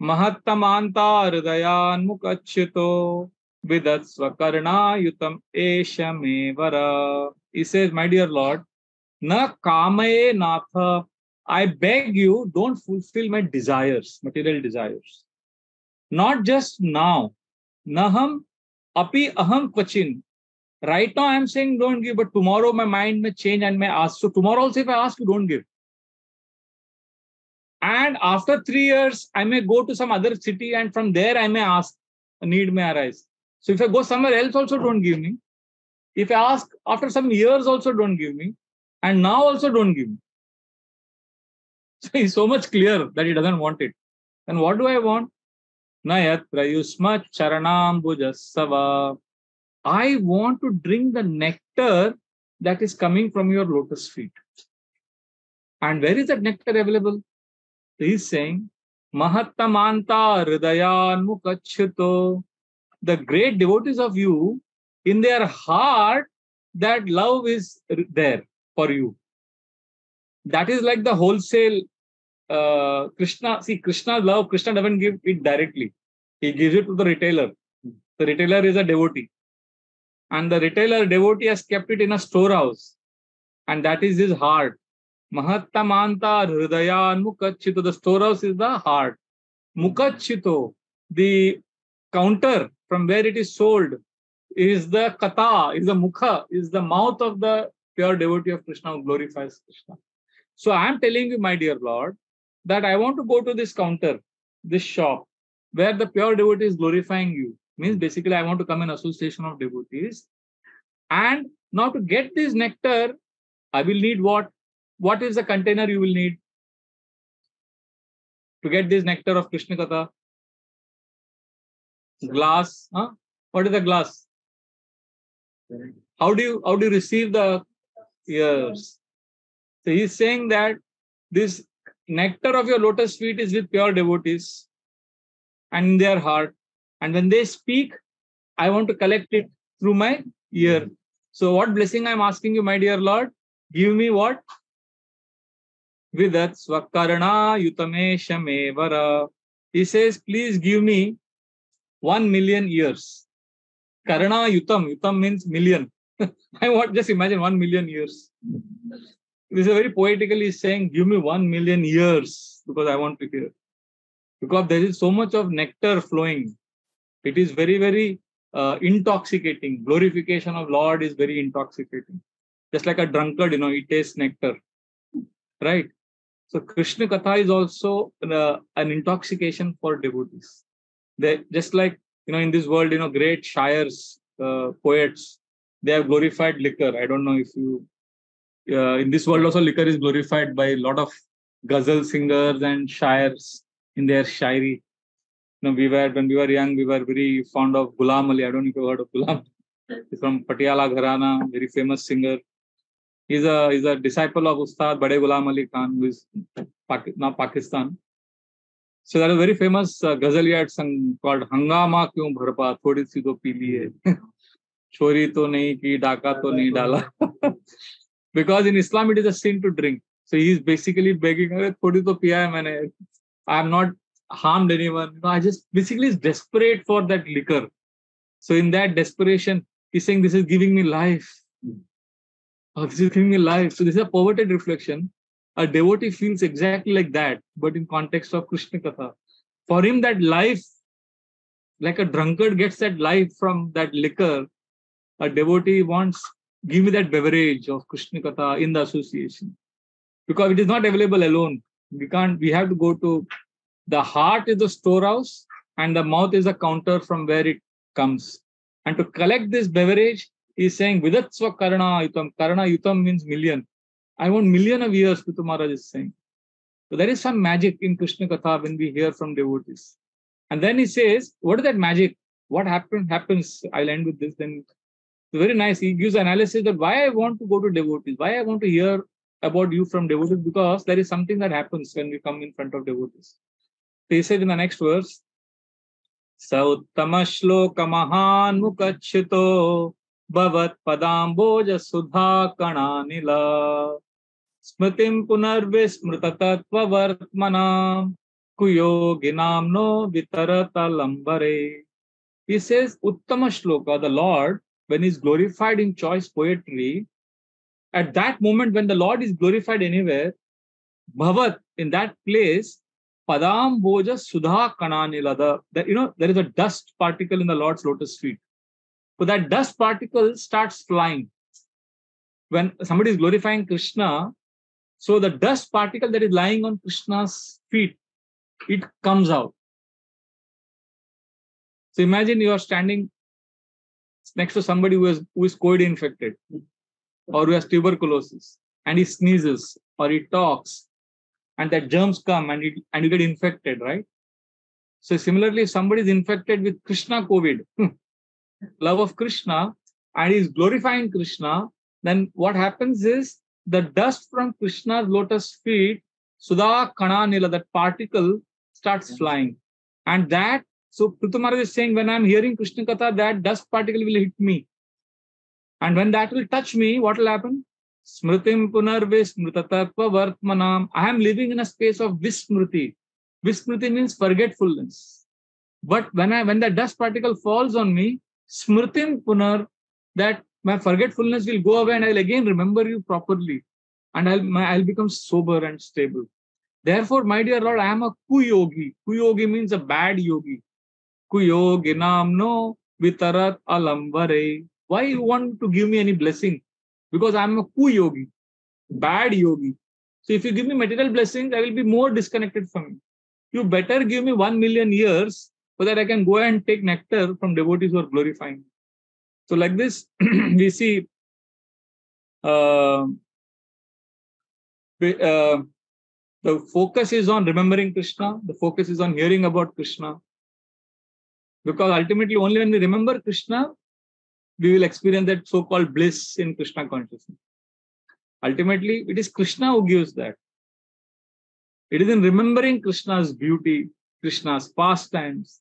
mahattamanta hridayan mukachyuto vidatsva karna yutam eshamevara. He says, my dear Lord, na kamaye natha, I beg you, don't fulfill my desires, material desires. Not just now. Naham api aham kvachin. Right now I am saying don't give, but tomorrow my mind may change and may ask. So tomorrow also if I ask you, don't give. And after 3 years, I may go to some other city and from there I may ask, a need may arise. So if I go somewhere else also don't give me. If I ask after some years also don't give me. And now also don't give me. So he's so much clear that he doesn't want it. And what do I want? Nayat prayusma charanam bhujassava. I want to drink the nectar that is coming from your lotus feet. And where is that nectar available? He's saying, Mahattamanta hridayan mukachyuto. The great devotees of you, in their heart, that love is there for you. That is like the wholesale Krishna. See, Krishna's love, Krishna doesn't give it directly. He gives it to the retailer. The retailer is a devotee. And the retailer devotee has kept it in a storehouse. And that is his heart. Mahattamanta hridayan mukachyuto. The storehouse is the heart. Mukachyuto. The counter from where it is sold is the kata, is the mukha, is the mouth of the pure devotee of Krishna who glorifies Krishna. So I am telling you, my dear Lord, that I want to go to this counter, this shop, where the pure devotee is glorifying you. Means basically I want to come in association of devotees. And now to get this nectar, I will need what? What is the container you will need? to get this nectar of Krishna Katha? Glass. Huh? What is the glass? How do you receive the ears? So he's saying that this nectar of your lotus feet is with pure devotees and in their heart. And when they speak, I want to collect it through my ear. So what blessing I'm asking you, my dear Lord? Give me what? Vidat swakarna yutameshamevara. He says, please give me 1 million years. Karana yutam. Yutam means million. I want just imagine 1 million years. This is very poetically saying, give me 1 million years because I want to hear. Because there is so much of nectar flowing. It is very, very intoxicating. Glorification of Lord is very intoxicating. Just like a drunkard, he tastes nectar. Right? So Krishna Katha is also an intoxication for devotees. They, just like, in this world, great shires, poets, they have glorified liquor. I don't know if you, in this world also liquor is glorified by a lot of ghazal singers and shires in their shairi. When we were young, we were very fond of Ghulam Ali. I don't know if you heard of Ghulam. He's from Patiala Gharana, very famous singer. He's a disciple of Ustad Bade Ghulam Ali Khan, who is now Pakistan. So that is a very famous ghazal he had sung called Hangama Kyun Bharpa, Thodi Si To Pee Liye. Chori to nahi ki, daka to nahi dala. Because in Islam it is a sin to drink. So he is basically begging, Thodi to piya hai maine. I have not harmed anyone. I just basically is desperate for that liquor. So in that desperation, he's saying, this is giving me life. Oh, this is giving me life. So this is a perverted reflection. A devotee feels exactly like that, but in context of Krishna Katha. For him, that life, like a drunkard gets that life from that liquor, a devotee wants, give me that beverage of Krishna Katha in the association. Because it is not available alone. We have to go to, the heart is the storehouse and the mouth is a counter from where it comes. And to collect this beverage, he's saying, Vidatsva Karana Yutam. Karana Yutam means million. I want million of years, Pitu Maharaj is saying. So there is some magic in Krishna Katha when we hear from devotees. And then he says, what is that magic? What happens? I'll end with this. Then it's very nice. He gives analysis that why I want to go to devotees, why I want to hear about you from devotees, because there is something that happens when we come in front of devotees. So he said in the next verse, Sauttama Mahan Mukachito Bhavat Padamboja Sudha Kananila Smritim Punarvismritatatva Vartmanam Kuyoginam no Vitarata Lambare. He says, Uttama Shloka, the Lord, when he is glorified in choice poetry, at that moment when the Lord is glorified anywhere, Bhavat, in that place, Padam Boja Sudha Kananila. There is a dust particle in the Lord's lotus feet. So that dust particle starts flying. When somebody is glorifying Krishna, so the dust particle that is lying on Krishna's feet, it comes out. So imagine you are standing next to somebody who is COVID infected or who has tuberculosis, and he sneezes or he talks, and that germs come and you get infected, right? So similarly, if somebody is infected with Krishna COVID, love of Krishna, and is glorifying Krishna, then what happens is the dust from Krishna's lotus feet, Sudha Kananila, that particle starts flying. And that, so Prithu Maharaj is saying, when I'm hearing Krishna Katha, that dust particle will hit me. And when that will touch me, what will happen? Smritim punarvismritatatva vartmanam. I am living in a space of vismriti. Vismriti means forgetfulness. But when that dust particle falls on me, smritim punar, that my forgetfulness will go away and I'll again remember you properly. And I'll become sober and stable. Therefore, my dear Lord, I am a kuyogi. Kuyogi means a bad yogi. Kuyoginam no vitarat alambare. Why you want to give me any blessing? Because I am a kuyogi, bad yogi. So if you give me material blessings, I will be more disconnected from you. You better give me 1 million years so that I can go and take nectar from devotees who are glorifying. So like this, we see The focus is on remembering Krishna. The focus is on hearing about Krishna. Because ultimately, only when we remember Krishna, we will experience that so-called bliss in Krishna consciousness. Ultimately, it is Krishna who gives that. It is in remembering Krishna's beauty, Krishna's pastimes,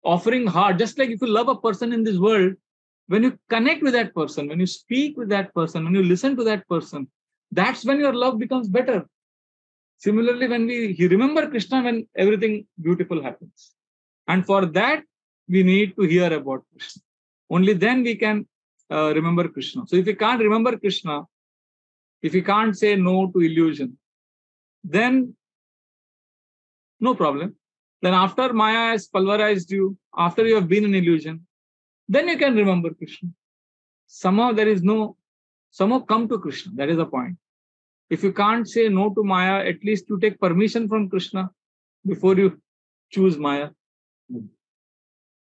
offering heart. Just like if you love a person in this world, when you connect with that person, when you speak with that person, when you listen to that person, that's when your love becomes better. Similarly, when we remember Krishna, when everything beautiful happens. And for that, we need to hear about Krishna. Only then we can remember Krishna. So if we can't remember Krishna, if we can't say no to illusion, then no problem. Then after Maya has pulverized you, after you have been in illusion, then you can remember Krishna. Somehow come to Krishna. That is the point. If you can't say no to Maya, at least you take permission from Krishna before you choose Maya.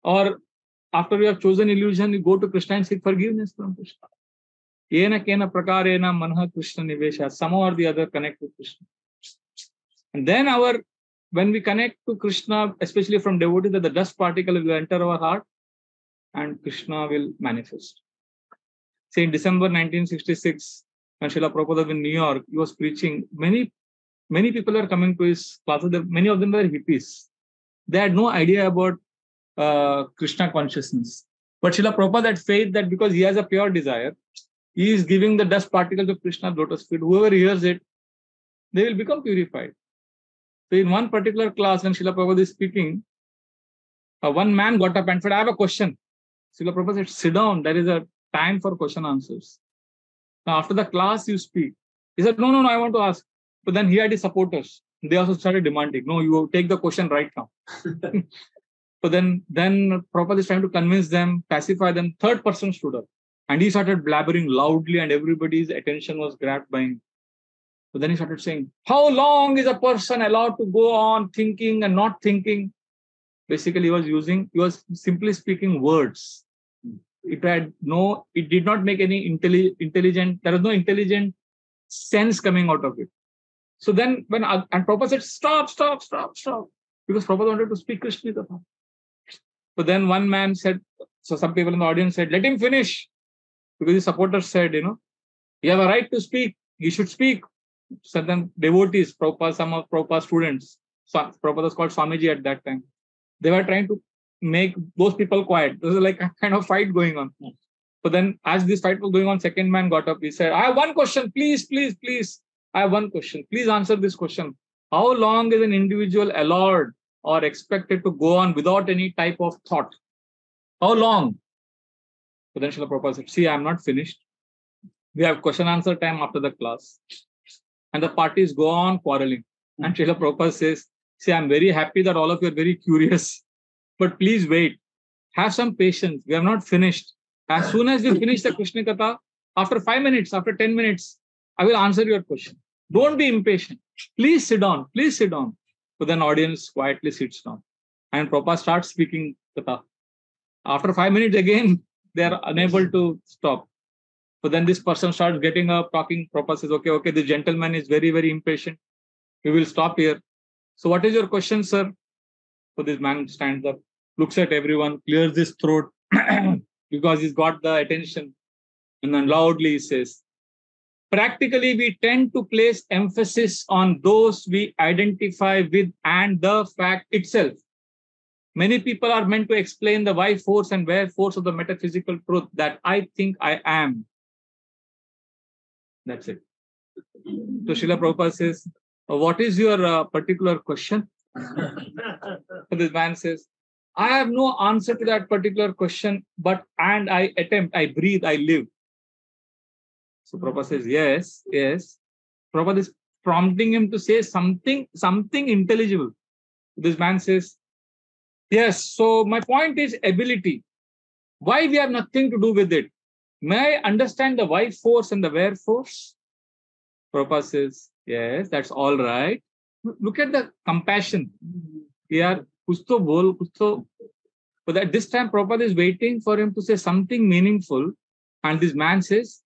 Or after you have chosen illusion, you go to Krishna and seek forgiveness from Krishna. Yena kena prakarena manha Krishna nivesha. Somehow or the other connect with Krishna. And then when we connect to Krishna, especially from devotees, that the dust particle will enter our heart and Krishna will manifest. Say in December 1966, when Srila Prabhupada was in New York, he was preaching. Many people are coming to his classes. Many of them were hippies. They had no idea about Krishna consciousness. But Srila Prabhupada had faith that because he has a pure desire, he is giving the dust particles of Krishna's lotus feet. Whoever hears it, they will become purified. So in one particular class, when Srila Prabhupada is speaking, one man got up and said, I have a question. Srila Prabhupada said, sit down. There is a time for question answers. Now, after the class, you speak. He said, no, I want to ask. But then he had his supporters. They also started demanding, no, you take the question right now. So then Prabhupada is trying to convince them, pacify them. Third person stood up. And he started blabbering loudly and everybody's attention was grabbed by him. So then he started saying, how long is a person allowed to go on thinking and not thinking? Basically, he was simply speaking words. It did not make any intelligent, there was no intelligent sense coming out of it. So then and Prabhupada said, stop. Because Prabhupada wanted to speak Krishna Katha. So then one man said, so some people in the audience said, let him finish. Because his supporters said, you have a right to speak. You should speak. So then devotees, some of Prabhupada's students, Prabhupada was called Swamiji at that time. They were trying to make those people quiet. There was like a kind of fight going on. So then as this fight was going on, second man got up. He said, I have one question. Please. I have one question. Please answer this question. How long is an individual allowed or expected to go on without any type of thought? How long? So then Srila Prabhupada said, see, I am not finished. We have question answer time after the class. And the parties go on quarreling. And Srila Prabhupada says, see, I am very happy that all of you are very curious. But please wait. Have some patience. We have not finished. As soon as we finish the Krishna Katha, after 5 minutes, after 10 minutes, I will answer your question. Don't be impatient. Please sit down. So then audience quietly sits down. And Prabhupada starts speaking Katha. After 5 minutes again, they are unable to stop. So then this person starts getting up, talking. Prabhupada says, okay, the gentleman is very, very impatient. We will stop here. So what is your question, sir? So this man stands up, looks at everyone, clears his throat because he's got the attention. And then loudly he says, practically, we tend to place emphasis on those we identify with and the fact itself. Many people are meant to explain the why force and where force of the metaphysical truth that I think I am. That's it. So Srila Prabhupada says, what is your particular question? So this man says, I have no answer to that particular question, and I attempt, I breathe, I live. So Prabhupada says, yes. Prabhupada is prompting him to say something intelligible. This man says, yes, so my point is ability. Why we have nothing to do with it? May I understand the why force and the where force? Prabhupada says, yes, that's all right. Look at the compassion. Here, kuch to bol, kuch to. But at this time, Prabhupada is waiting for him to say something meaningful. And this man says,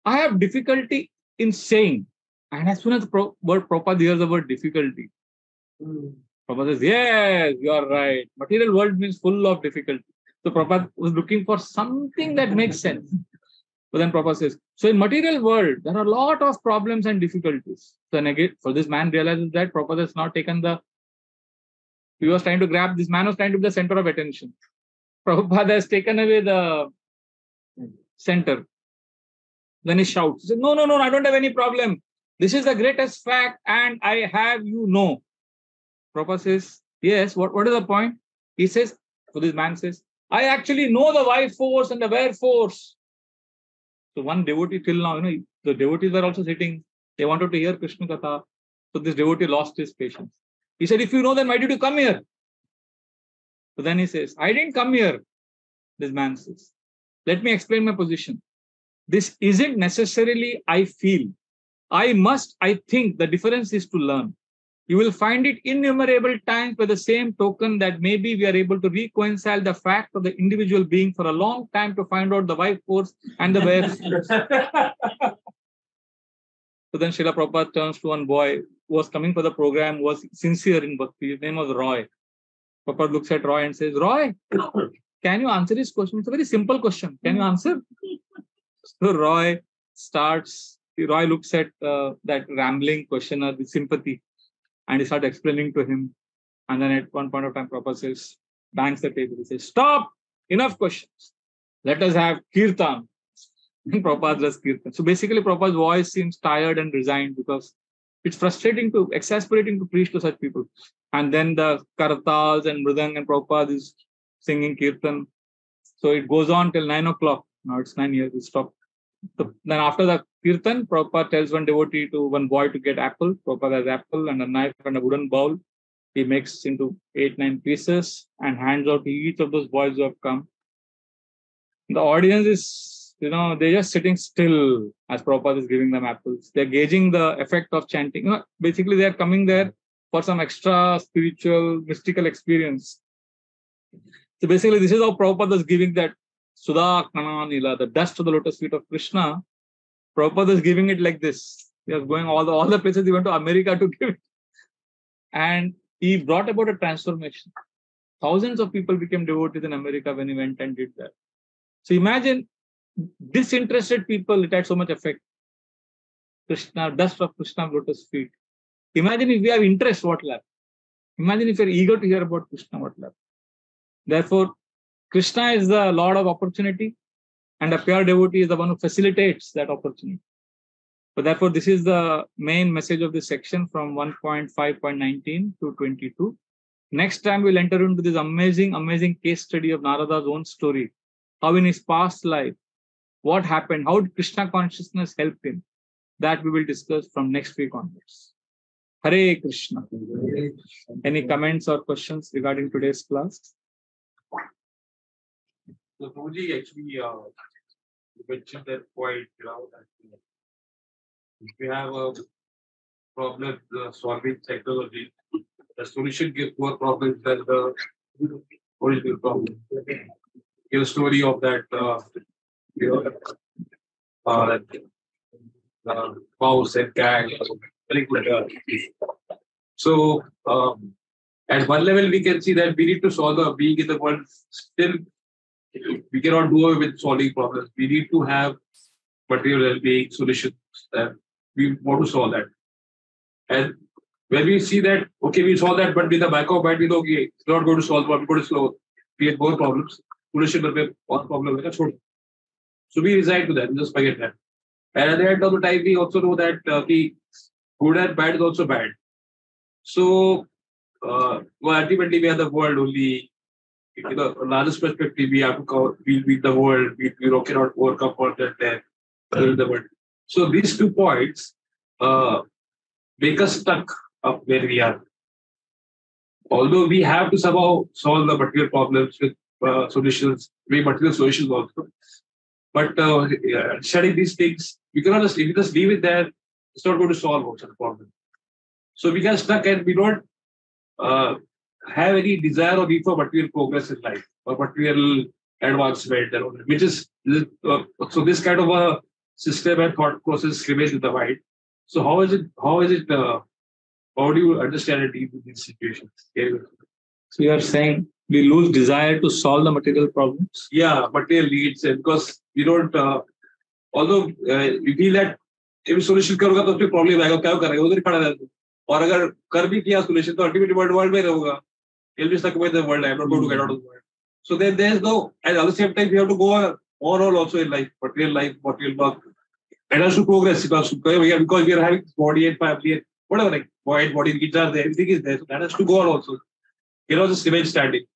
I have difficulty in saying. And as soon as the word Prabhupada hears the word difficulty, Prabhupada says, yes, you are right. Material world means full of difficulty. So Prabhupada was looking for something that makes sense. But then Prabhupada says, so in material world, there are a lot of problems and difficulties. So this man realizes that Prabhupada has not taken he was trying to grab, this man was trying to be the center of attention. Prabhupada has taken away the center. Then he shouts, he says, no, I don't have any problem. This is the greatest fact and I have you know. Prabhupada says, yes, what is the point? He says, so this man says, I actually know the why force and the where force. So one devotee till now, the devotees were also sitting. They wanted to hear Krishna Katha. So this devotee lost his patience. He said, if you know, then why did you come here? So then he says, I didn't come here. This man says, let me explain my position. This isn't necessarily I feel. I think. The difference is to learn. You will find it innumerable times by the same token that maybe we are able to reconcile the fact of the individual being for a long time to find out the why force and the where force. So then Srila Prabhupada turns to one boy who was coming for the program, was sincere in bhakti. His name was Roy. Prabhupada looks at Roy and says, Roy, can you answer this question? It's a very simple question. Can you answer? So Roy looks at that rambling questioner with sympathy. And he started explaining to him. And then at one point of time, Prabhupada says, bangs the table. He says, stop! Enough questions. Let us have kirtan. And Prabhupada does kirtan. So basically, Prabhupada's voice seems tired and resigned because it's exasperating to preach to such people. And then the kartals and mridang and Prabhupada is singing kirtan. So it goes on till 9 o'clock. Now it's 9 years. We stop. So then after the kirtan, Prabhupada tells one boy to get apple. Prabhupada has apple and a knife and a wooden bowl. He makes into 8-9 pieces and hands out to each of those boys who have come. The audience is, they're just sitting still as Prabhupada is giving them apples. They're gauging the effect of chanting. Basically, they're coming there for some extra spiritual, mystical experience. So basically, this is how Prabhupada is giving that Sudha Knana Nila, the dust of the lotus feet of Krishna. Prabhupada is giving it like this. He was going all the places. He went to America to give it. And he brought about a transformation. Thousands of people became devotees in America when he went and did that. So imagine disinterested people, it had so much effect. Krishna, dust of Krishna's lotus feet. Imagine if we have interest, what will happen? Imagine if you're eager to hear about Krishna, what will happen? Therefore, Krishna is the Lord of opportunity, and a pure devotee is the one who facilitates that opportunity. So therefore, this is the main message of this section from 1.5.19 to 22. Next time, we'll enter into this amazing case study of Narada's own story. How in his past life, what happened, how did Krishna consciousness help him? That we will discuss from next week onwards. Hare Krishna. Any comments or questions regarding today's class? So, Prabhuji, actually, you mentioned that point, that if we have a problem solving technology, the solution gives more problems than the original problem. Give a story of that, mouse and cat. So, at one level, we can see that we need to solve the being in the world. Still, we cannot do away with solving problems. We need to have material well-being solutions that we want to solve that. And when we see that, okay, we solve that, but with the back of mind, we know, okay, it's not going to solve, but we're going to slow, create more problems. Solution will be one problem. So we resign to that, just forget that. And at the end of the time, we also know that good and bad is also bad. So, ultimately, we are the world only. Largest perspective, we have to cover, we'll be the world, we cannot overcome all that the world. So these 2 points make us stuck up where we are. Although we have to somehow solve the material problems with solutions, material solutions also. But studying these things, we cannot if you just leave it there, it's not going to solve most of the problem. So we get stuck and we don't have any desire or need for material progress in life or material advancement, which is so this kind of a system and thought process remains in the mind. So how do you understand and deal with these situations? So you are saying we lose desire to solve the material problems? Yeah, material needs, because we don't, although you feel that if solution करूँगा तो फिर problem आएगा, क्या करेगा, उधर ही पड़ा रहेगा. और अगर कर भी किया solution तो ultimately world में रहूँगा. You'll be stuck with the world. I'm not going to get out of the world. So there's no, and at the same time, we have to go on also in life, material work. And has to progress because we are having body and family and whatever, like body, kids are there, everything is there. So that has to go on also. Just remain standing.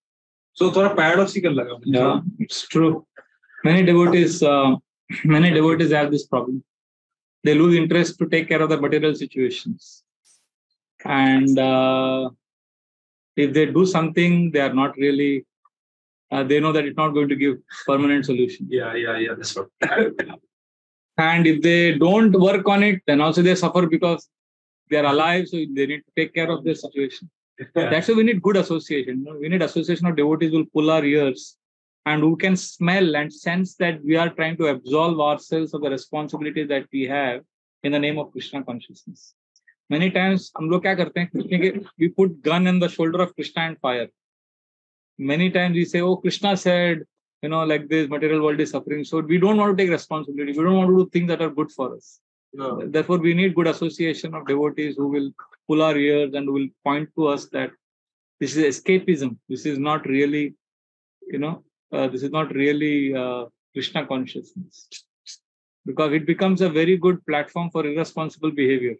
So थोड़ा paradoxical लगा. Yeah, it's true. Many devotees have this problem. They lose interest to take care of the material situations. And if they do something, they are not really, they know that it's not going to give permanent solution. Yeah, that's what. And if they don't work on it, then also they suffer because they are alive, so they need to take care of their situation. Yeah. That's why we need good association. We need association of devotees who will pull our ears and who can smell and sense that we are trying to absolve ourselves of the responsibility that we have in the name of Krishna consciousness. Many times, we put gun in the shoulder of Krishna and fire. Many times we say, oh, Krishna said, like this material world is suffering. So we don't want to take responsibility. We don't want to do things that are good for us. No. Therefore, we need good association of devotees who will pull our ears and will point to us that this is escapism. This is not really, Krishna consciousness. Because it becomes a very good platform for irresponsible behavior.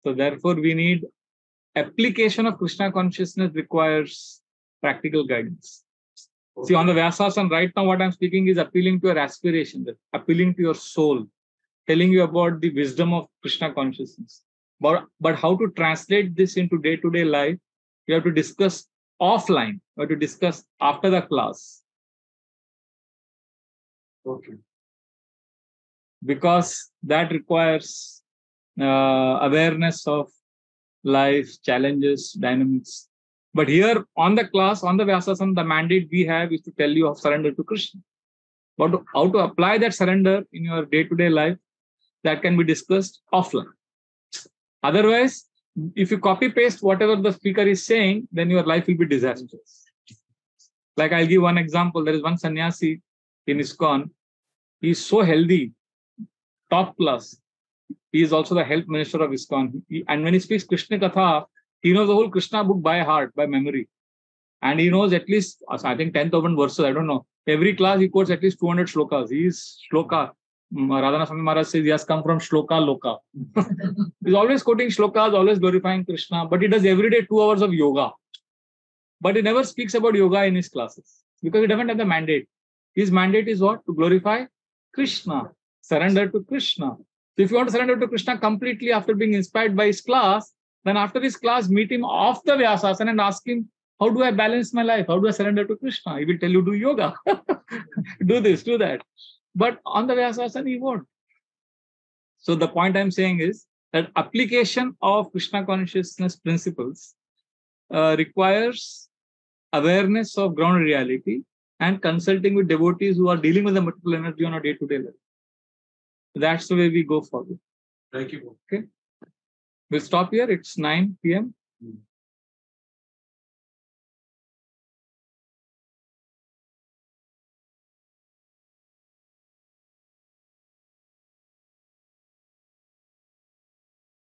So therefore, we need application of Krishna consciousness requires practical guidance. Okay. See, on the Vyasasana, right now, what I'm speaking is appealing to your aspiration, appealing to your soul, telling you about the wisdom of Krishna consciousness. But how to translate this into day-to-day life, you have to discuss offline, you have to discuss after the class. Okay. Because that requires awareness of life, challenges, dynamics. But here on the class, on the Vyasasana, the mandate we have is to tell you of surrender to Krishna. But how to apply that surrender in your day-to-day life, that can be discussed offline. Otherwise, if you copy-paste whatever the speaker is saying, then your life will be disastrous. Like I'll give one example. There is one sannyasi in ISKCON. He is so healthy, top class. He is also the health minister of ISKCON. And when he speaks Krishna Katha, he knows the whole Krishna book by heart, by memory. And he knows at least, I think, 10,000 verses. I don't know. Every class he quotes at least 200 shlokas. He is shloka. Radhana Swami Maharaj says he has come from shloka loka. He's always quoting shlokas, always glorifying Krishna. But he does every day 2 hours of yoga. But he never speaks about yoga in his classes because he doesn't have the mandate. His mandate is what? To glorify Krishna. Surrender to Krishna. So if you want to surrender to Krishna completely after being inspired by his class, then after his class, meet him off the Vyasasana and ask him, how do I balance my life? How do I surrender to Krishna? He will tell you, do yoga. Do this, do that. But on the Vyasasana, he won't. So the point I'm saying is that application of Krishna consciousness principles requires awareness of ground reality and consulting with devotees who are dealing with the material energy on a day-to-day level. That's the way we go forward. Thank you. Okay. We'll stop here. It's 9 p.m.